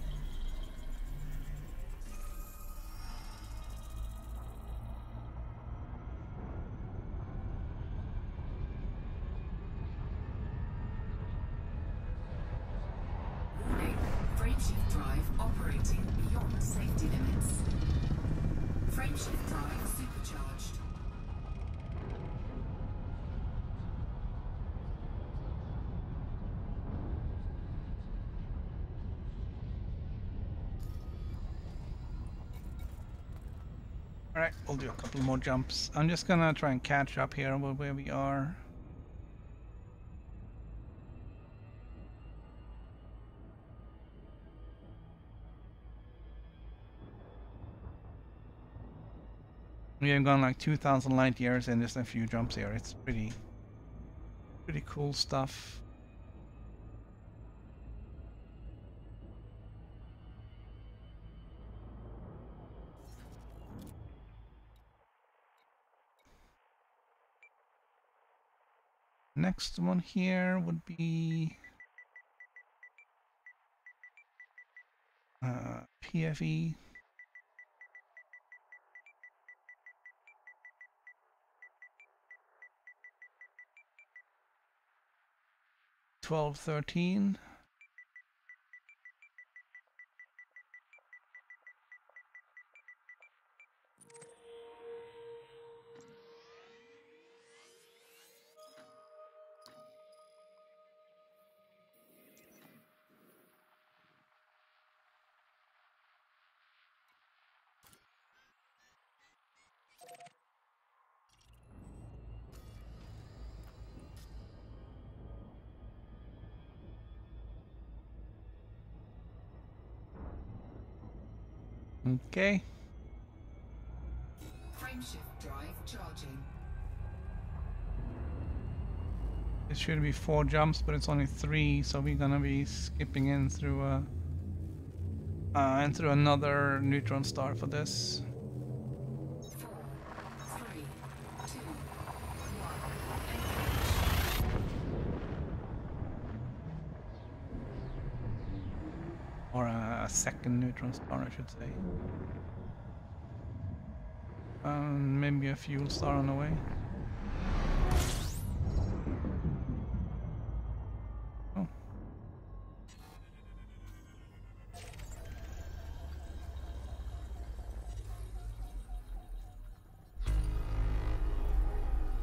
Warning, frameshift drive operating beyond safety limits. Frameshift drive supercharged. Alright, we'll do a couple more jumps. I'm just gonna try and catch up here with where we are. We have gone like 2,000 light years and just a few jumps here. It's pretty cool stuff. Next one here would be PFE. $12.13. Okay. Frameshift drive charging. It should be 4 jumps, but it's only 3, so we're gonna be skipping in through another neutron star for this. 4, 3, 2, 1. Or a second neutron star, I should say. Maybe a fuel star on the way. Oh.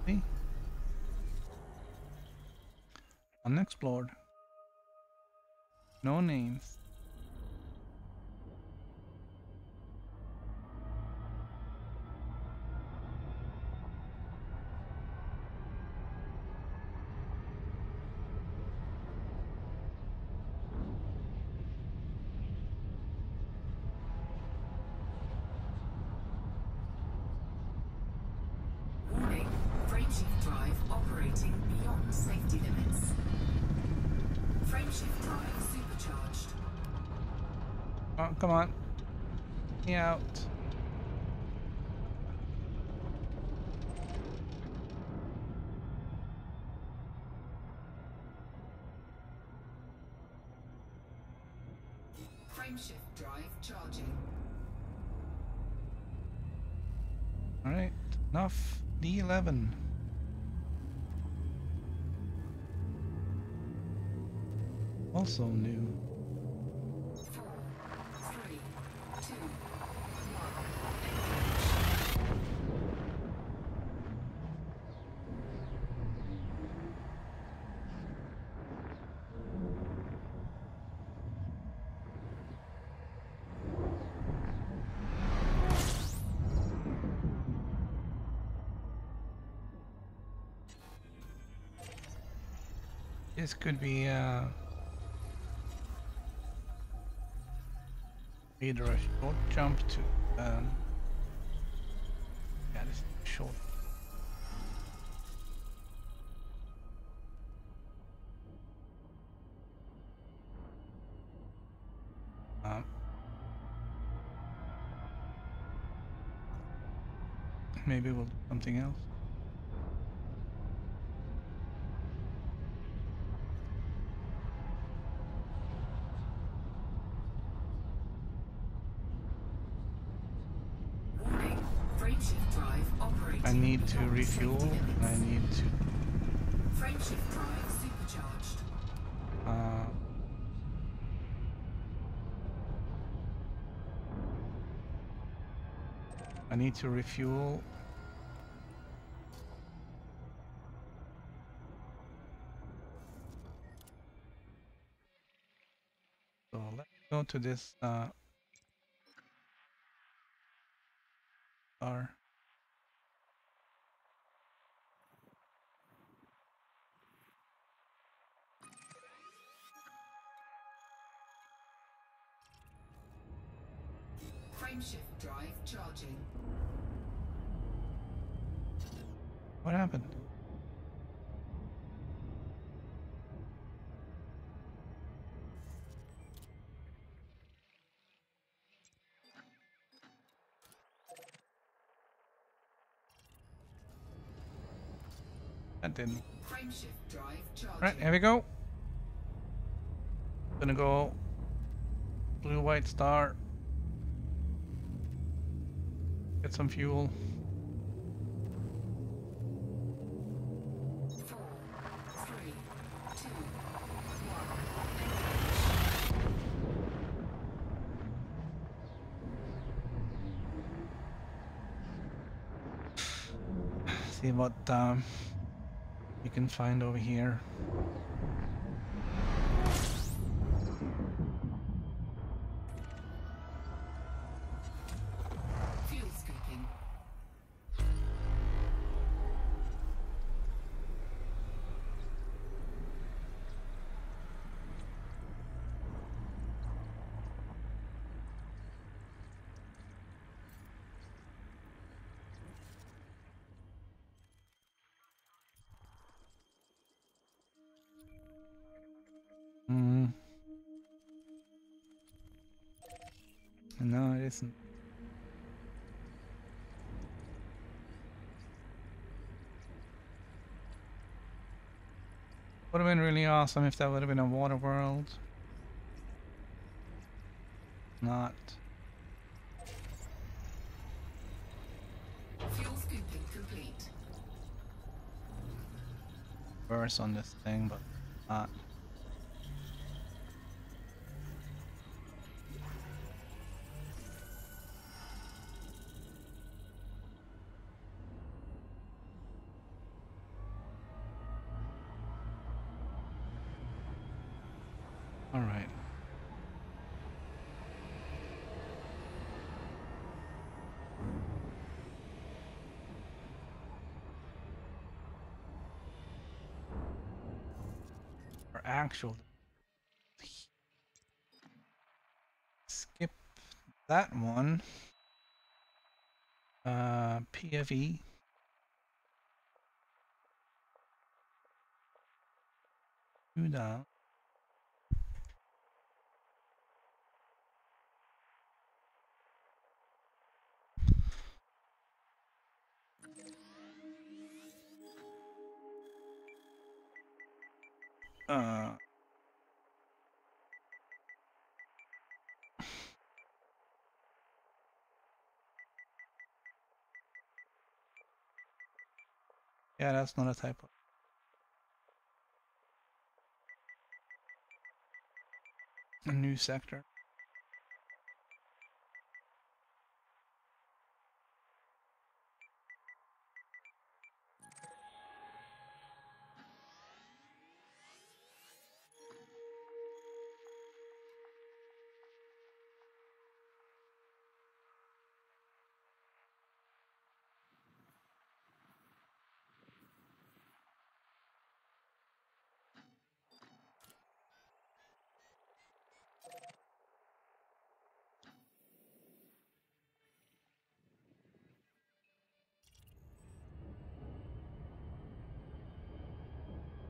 See? Unexplored. No names. Frameshift drive supercharged. Oh, come on. Get me out. Frameshift drive charging. Alright, enough. D11. Also new. 4, 3, 2, 1. This could be either a short jump to yeah, this is short. Maybe we'll do something else. Warning. Frameshift drive operating. I need to beyond refuel. safety limits. I need to Frameshift drive supercharged. I need to refuel. So let's go to this star. Frameshift drive charging. What happened? That didn't. Frameshift drive charging. Right, here we go. Gonna go blue white star. Get some fuel. 4, 3, 2, 1. See what you can find over here. Fuel scooping. No, it isn't. Would have been really awesome if that would have been a water world. Not. Fuel scooping complete. Worse on this thing, but not. All right. Or actual. Skip that one. PFE. Two down. Yeah, that's not a typo. A new sector.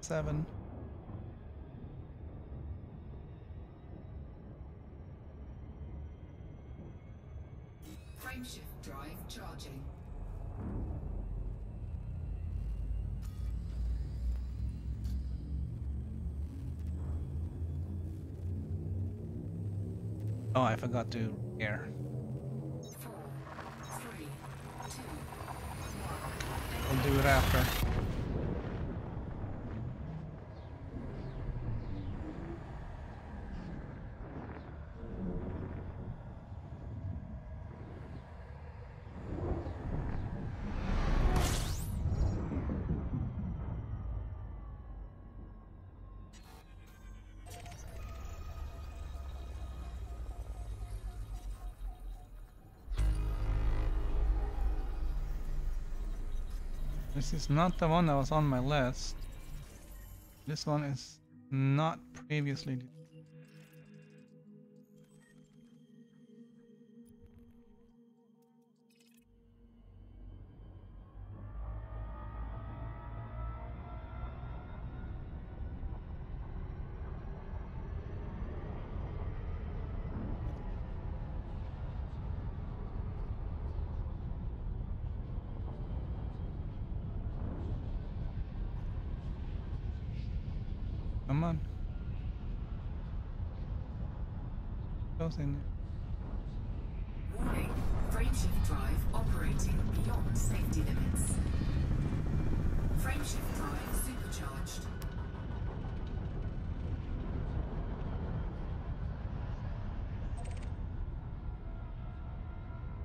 Seven. Frameshift drive charging. Oh, I forgot to air. 4, 3, 2, We'll do it after. This is not the one that was on my list. This one is not previously. Come on. Goes in. warning. Frameshift drive operating beyond safety limits. Frameshift drive supercharged.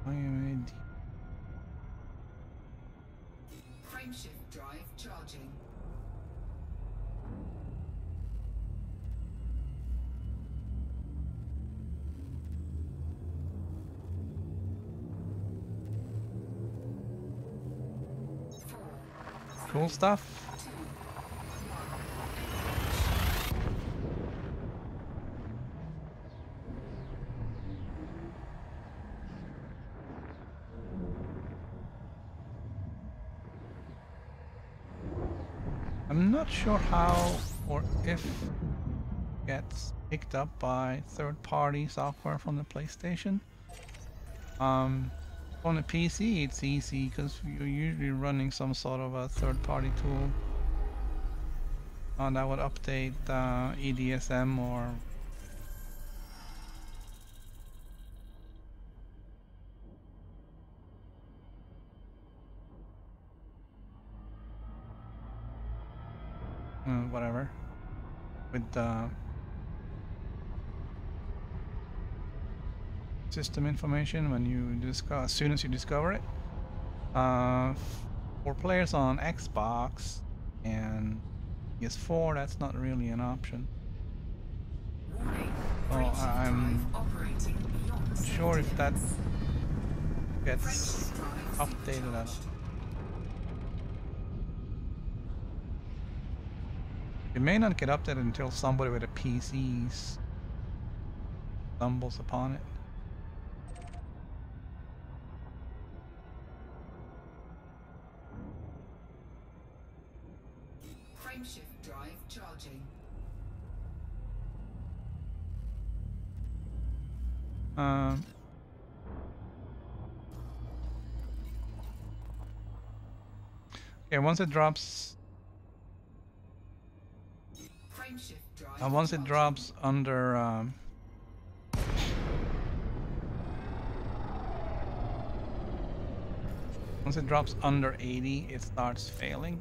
I am Frameshift drive charging. cool stuff. I'm not sure how or if it gets picked up by third-party software from the PlayStation. On the PC it's easy because you're usually running some sort of a third-party tool that would update EDSM or whatever with the system information when you as soon as you discover it. For players on Xbox and PS4, that's not really an option. So I'm not sure if that gets updated at all. It may not get updated until somebody with a PC stumbles upon it. Frameshift drive charging. Okay, once it drops once it drops under once it drops under 80, it starts failing.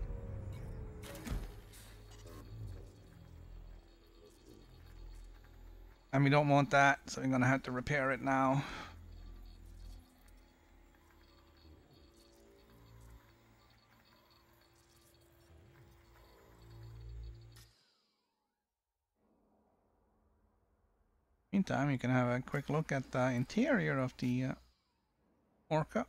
And we don't want that, so we're gonna have to repair it now. Meantime, you can have a quick look at the interior of the Orca.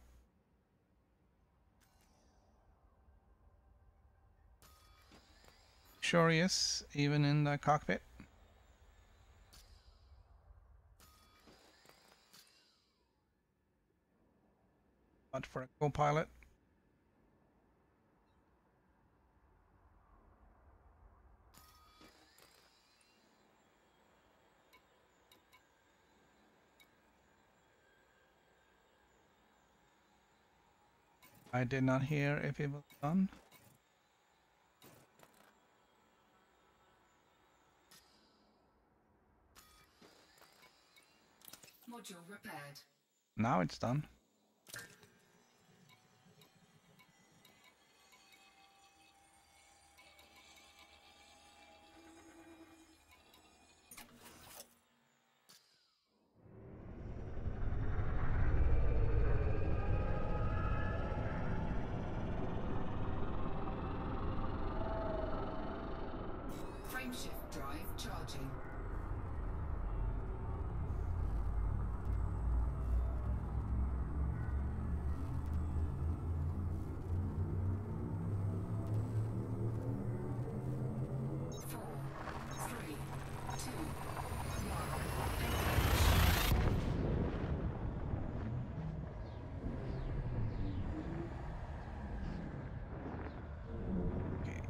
Curious, even in the cockpit. But for a co-pilot. I did not hear if it was done. Module repaired. Now it's done. Frameshift drive charging. Okay.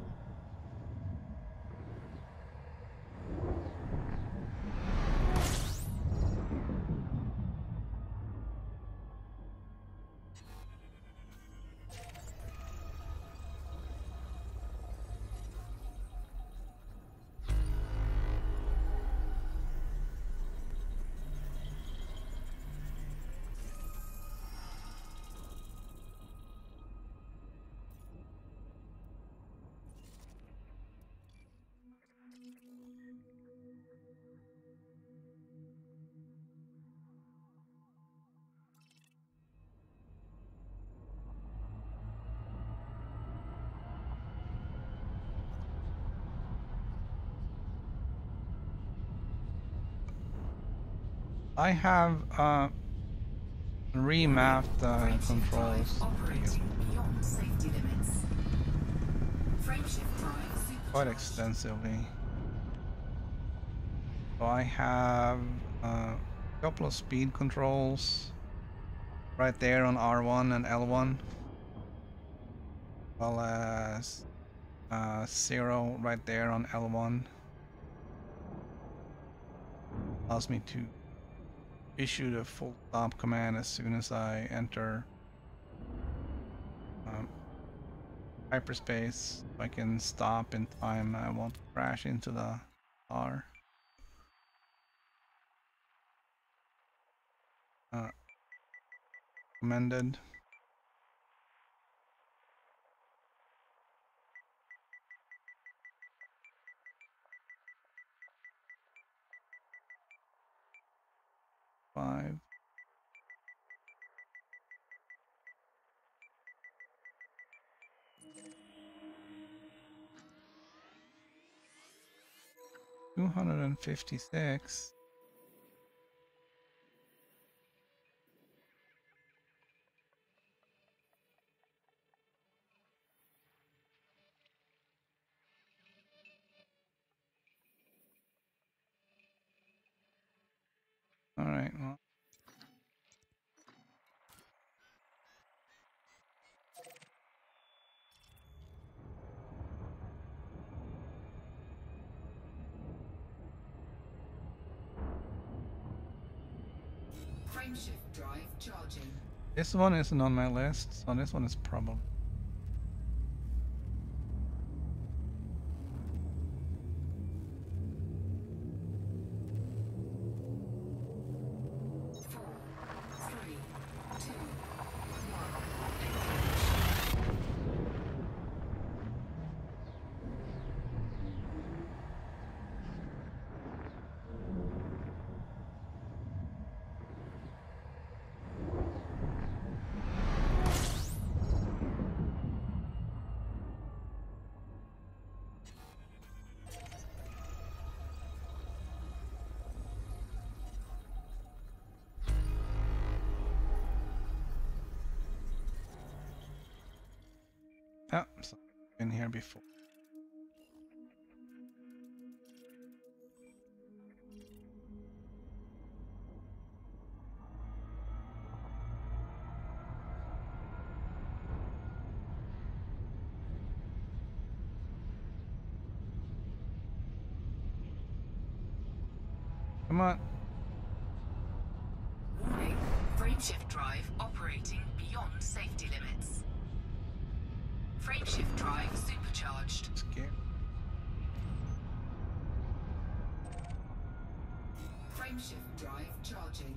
I have remapped the controls Operating beyond safety limits. Frameshift drive quite supercharged. extensively. So I have a couple of speed controls right there on R1 and L1, as well as 0 right there on L1. Allows me to issue the full stop command as soon as I enter hyperspace. So I can stop in time. I won't crash into the star. Recommended. Five. $256. All right. Well, Frameshift drive charging. this one isn't on my list, so this one is probably. Yeah, so been here before. Come on. Warning, frameshift drive operating beyond safety limits. Frameshift drive supercharged. Scared. Frameshift drive charging.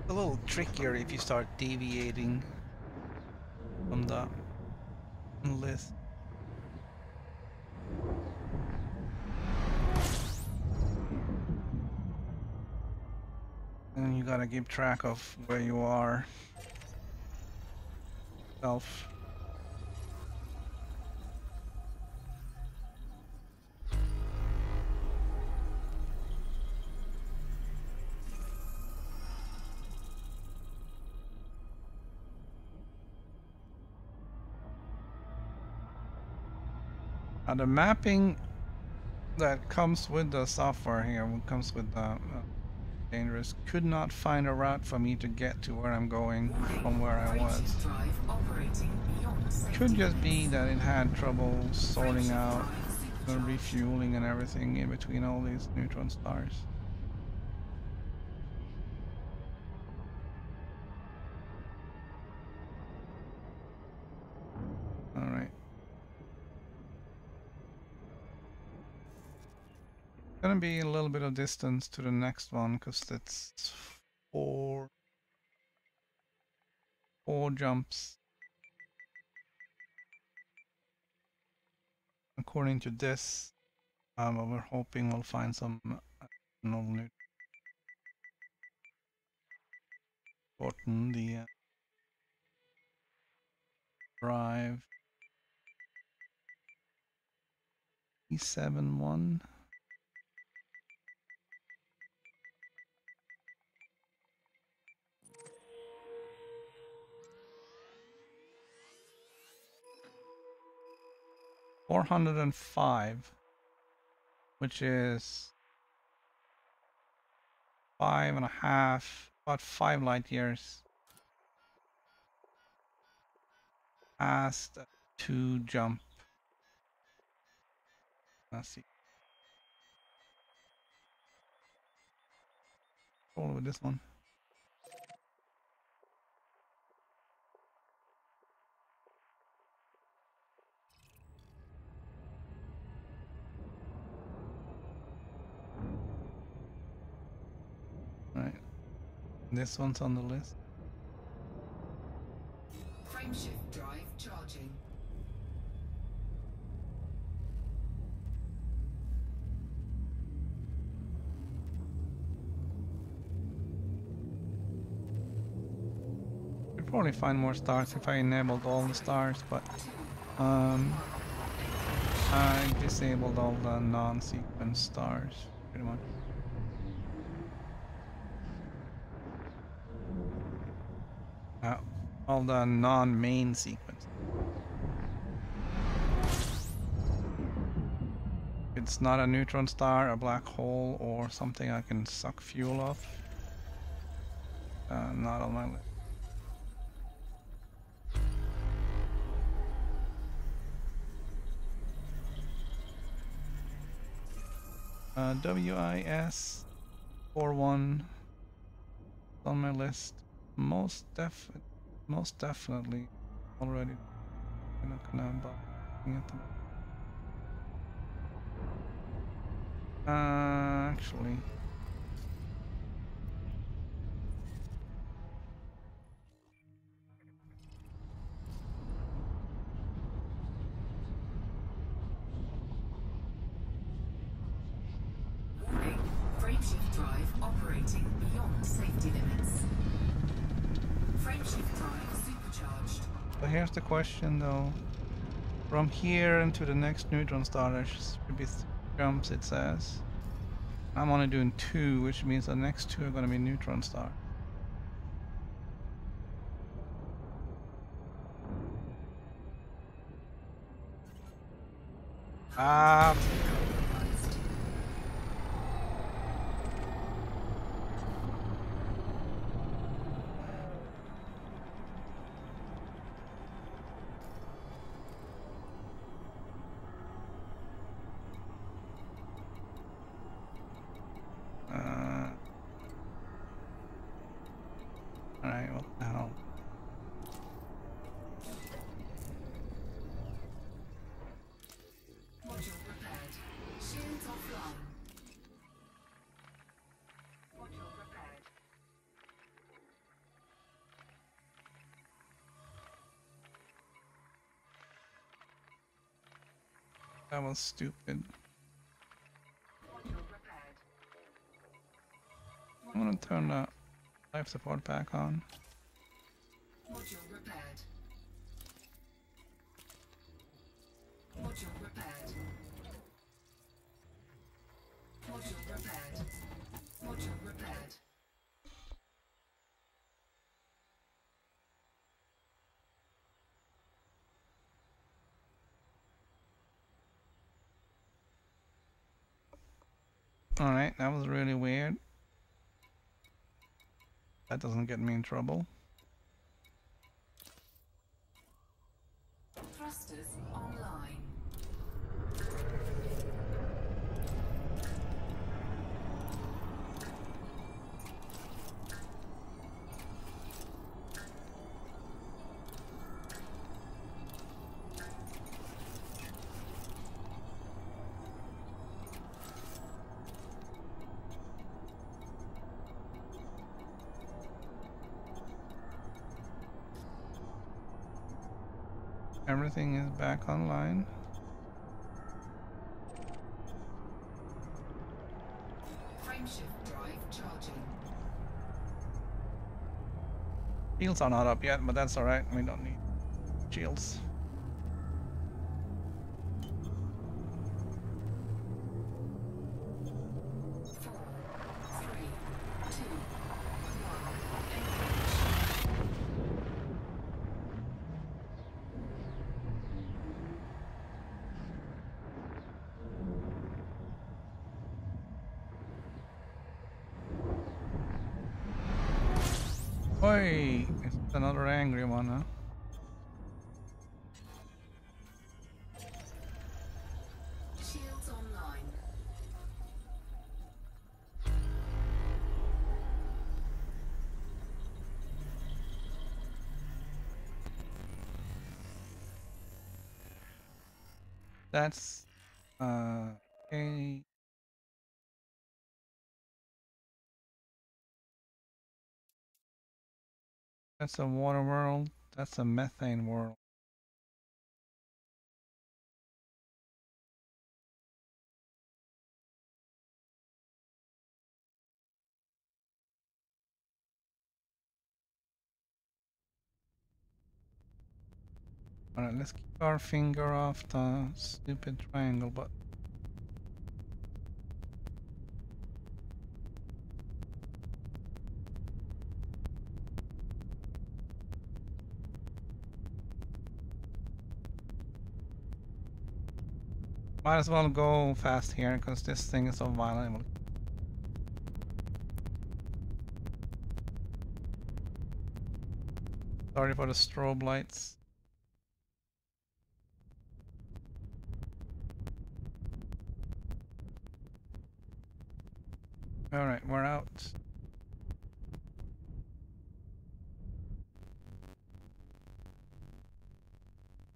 A little trickier if you start deviating from the list. And you gotta keep track of where you are. Self. Now the mapping that comes with the software here, what comes with the dangerous, could not find a route for me to get to where I'm going from where I was. Could just be that it had trouble sorting out the refueling and everything in between all these neutron stars. Alright. Gonna be a little bit of distance to the next one because it's four jumps according to this, but we're hoping we'll find some new shorten the drive. E71. $405, which is 5.5, about 5 light years past 2 jump. Let's see. Roll with this one. Right. This one's on the list. Frameshift drive charging. Could probably find more stars if I enabled all the stars, but I disabled all the non-sequence stars pretty much. All the non-main sequence. It's not a neutron star, a black hole, or something I can suck fuel off. Not on my list. WIS 41 on my list. Most definitely already. I'm not gonna bother looking at them. Actually. Warning, frameshift drive operating beyond safety limits. Frameshift drive supercharged. So here's the question though. From here into the next neutron star there should be 3 jumps, it says. I'm only doing 2, which means the next 2 are going to be neutron star. Ah. Alright, what the hell? Module repaired. Shields offline. Module repaired. That was stupid. Module repaired. I'm gonna turn the life support back on. Module repaired. Module repaired. Module repaired. Module repaired. Alright, that was really weird. That doesn't get me in trouble. Thrusters online. Everything is back online. Frameshift drive charging. Shields are not up yet, but that's alright. We don't need shields. Oi! It's another angry one, huh? Shields online. That's okay. That's a water world. That's a methane world. Alright, let's keep our finger off the stupid triangle button. Might as well go fast here because this thing is so violent. Sorry for the strobe lights. Alright, we're out.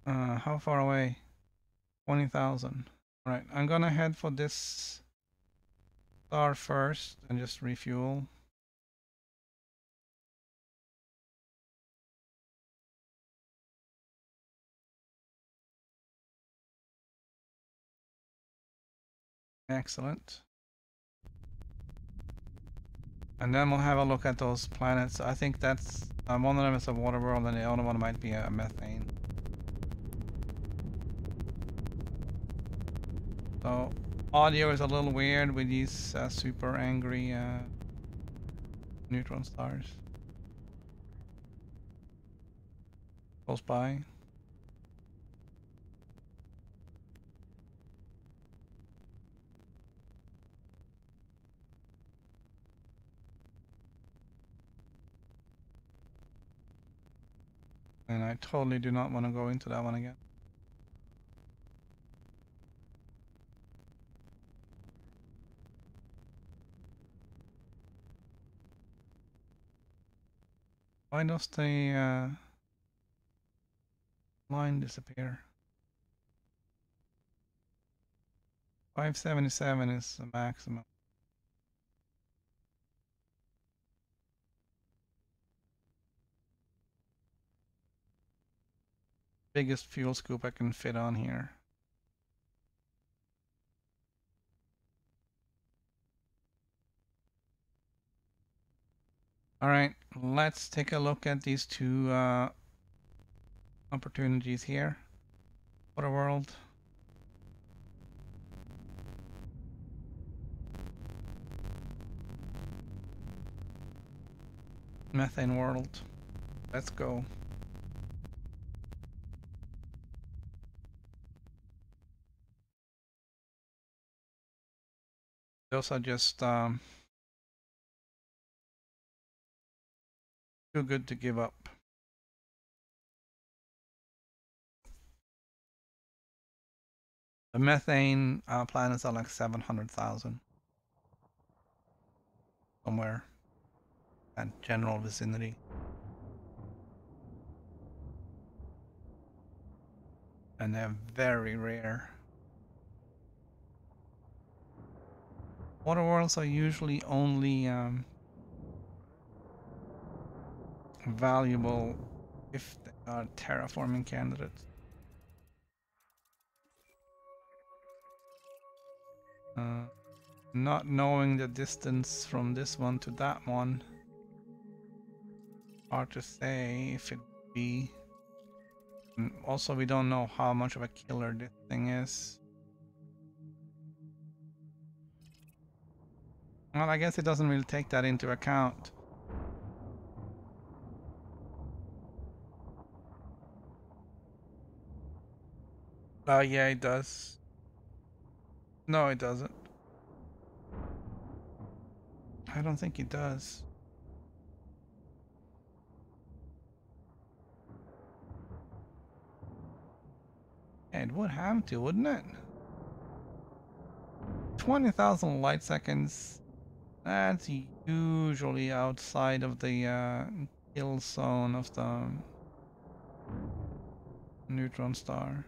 How far away? 20,000. Alright, I'm gonna head for this star first and just refuel. Excellent. And then we'll have a look at those planets. I think that's one of them is a water world, and the other one might be a methane. So audio is a little weird with these super angry neutron stars close by. And I totally do not want to go into that one again. Why does the line disappear? 577 is the maximum. Biggest fuel scoop I can fit on here. All right, let's take a look at these two opportunities here. Water world. Methane world. Let's go. Those are just too good to give up. The methane planets are like 700,000. Somewhere. That general vicinity. And they're very rare. Water worlds are usually only valuable if they are terraforming candidates. Not knowing the distance from this one to that one, hard to say if it would be. And also, we don't know how much of a killer this thing is. Well, I guess it doesn't really take that into account. Oh, yeah, it does. No, it doesn't. I don't think it does. It would have to, wouldn't it? 20,000 light seconds. That's usually outside of the kill zone of the neutron star.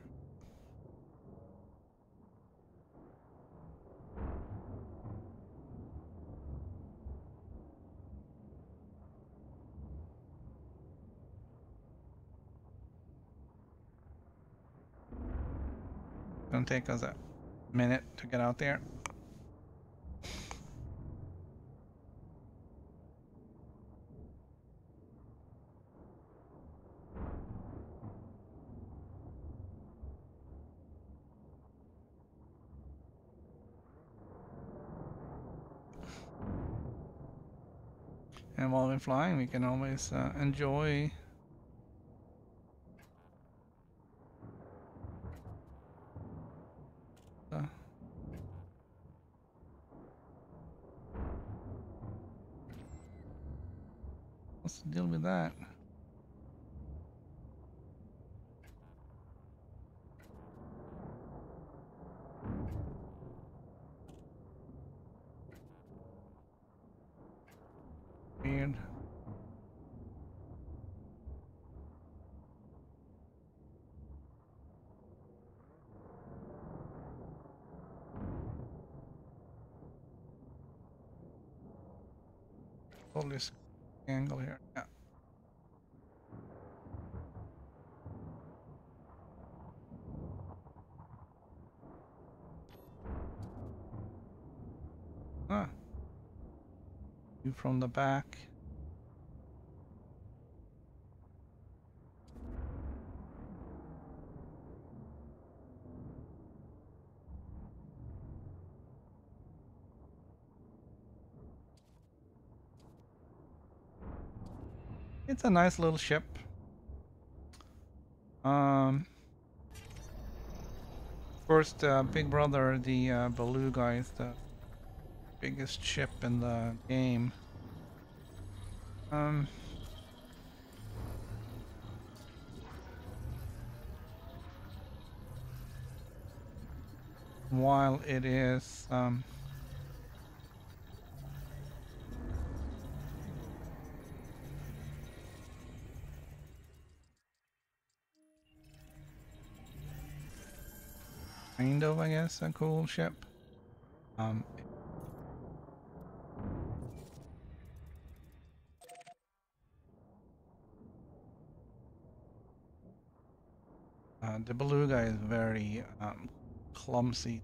Gonna take us a minute to get out there. And while we're flying, we can always enjoy the what's the deal with that? Weird. Hold this angle here. Yeah. Ah. You from the back. It's a nice little ship. First, Big Brother, the beluga is the biggest ship in the game. While it is kind of, I guess, a cool ship. The beluga is very clumsy.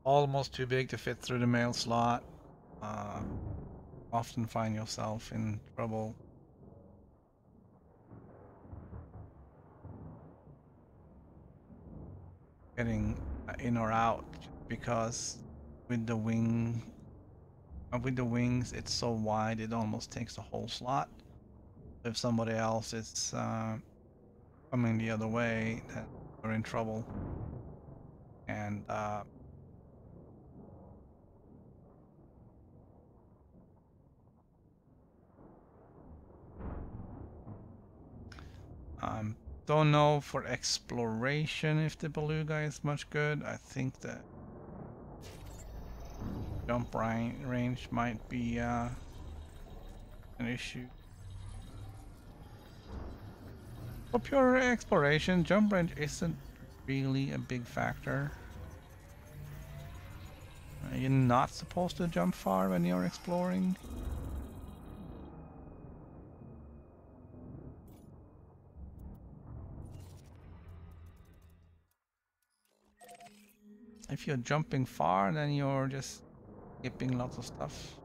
Almost too big to fit through the mail slot. Often find yourself in trouble. Getting in or out because with the wings it's so wide it almost takes the whole slot. If somebody else is coming the other way, then they're in trouble. And don't know for exploration if the beluga is much good. I think that jump range might be an issue. For pure exploration, jump range isn't really a big factor. You're not supposed to jump far when you're exploring. If you're jumping far, then you're just skipping lots of stuff.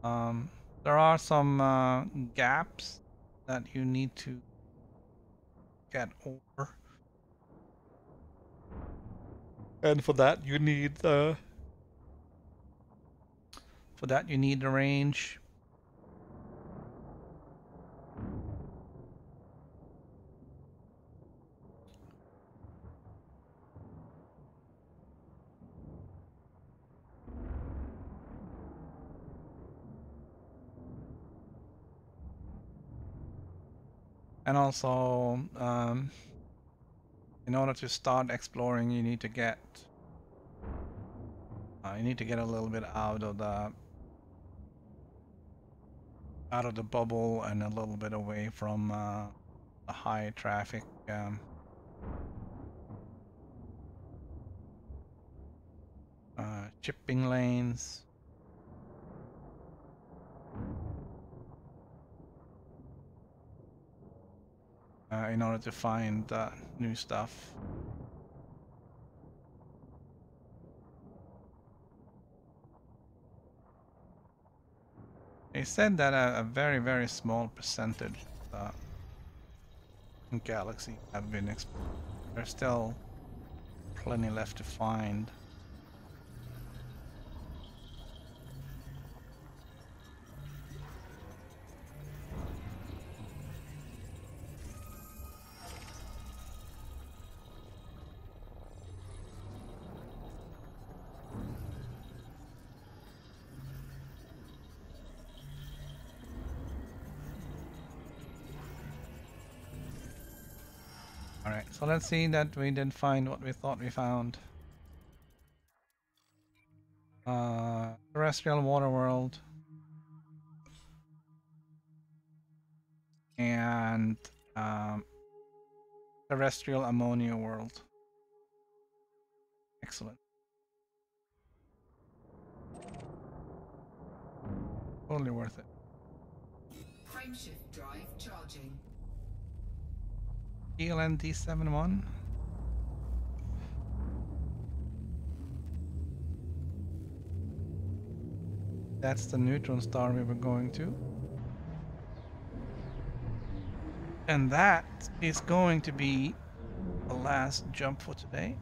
There are some gaps that you need to get over, and for that you need the range. And also, in order to start exploring, you need to get a little bit out of the bubble and a little bit away from the high traffic shipping lanes. In order to find new stuff. They said that a very, very small percentage of the galaxy have been explored. There's still plenty left to find. Alright, so let's see that we did find what we thought we found. Terrestrial water world. And terrestrial ammonia world. Excellent. Totally worth it. Frameshift drive charging. ELND71. That's the neutron star we were going to. And that is going to be the last jump for today.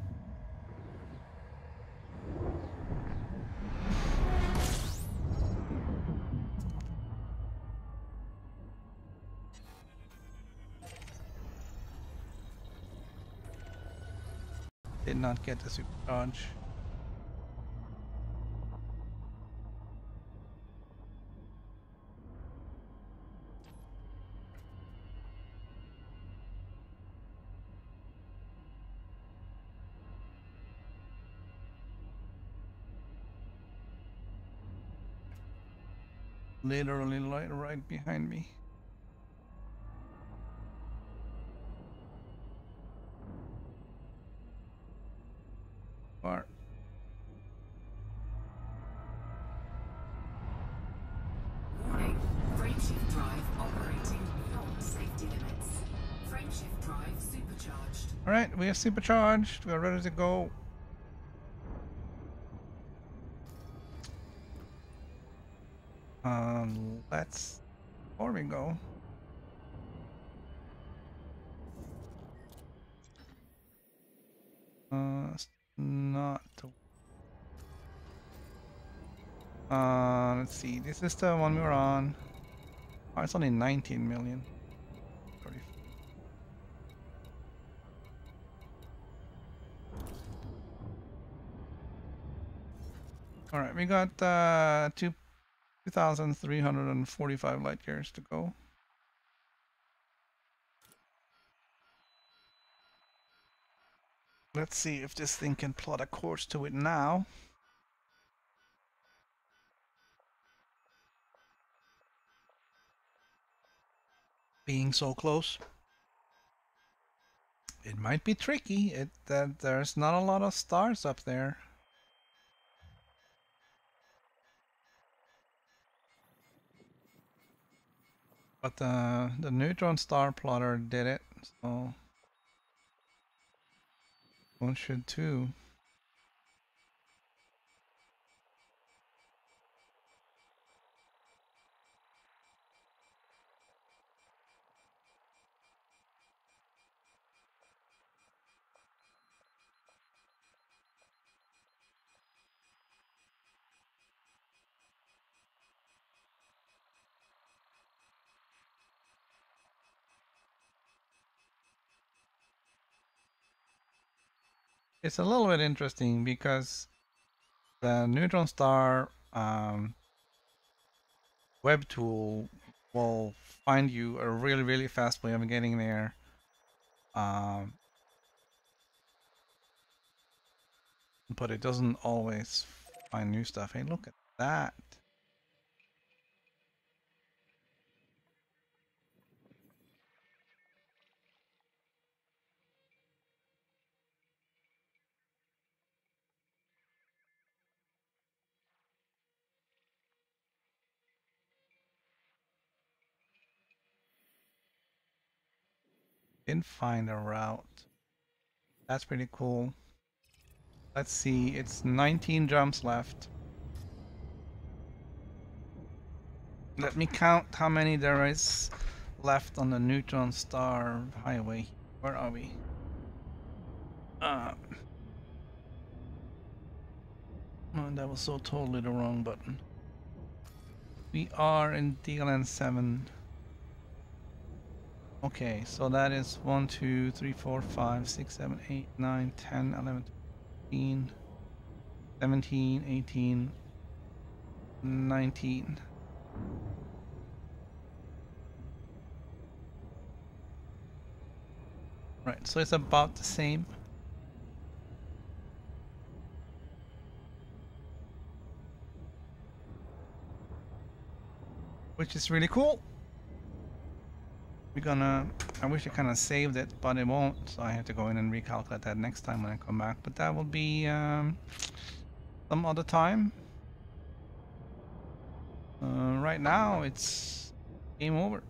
Did not get the supercharge. Literally right behind me. Or Warning. Frameshift drive operating beyond safety limits. Frameshift drive supercharged. alright, we are supercharged. We are ready to go. Let's before we go. Not to let's see. This is the one we were on. Oh, it's only 19 million. 30. All right, we got 2,345 light years to go. Let's see if this thing can plot a course to it now. Being so close, it might be tricky. There's not a lot of stars up there. But the neutron star plotter did it, so one should too. It's a little bit interesting because the neutron star web tool will find you a really fast way of getting there. But it doesn't always find new stuff. Hey, look at that. Didn't find a route. That's pretty cool. Let's see, it's 19 jumps left. Let me count how many there is left on the neutron star highway. Where are we? Oh, that was so totally the wrong button. We are in DLN 7. Okay, so that is 1, 2, 3, 4, 5, 6, 7, 8, 9, 10, 11, 15, 17, 18, 19. Right, so it's about the same. Which is really cool. We're gonna, I wish I kind of saved it, but it won't, so I have to go in and recalculate that next time when I come back. But that will be some other time. Right now, it's game over.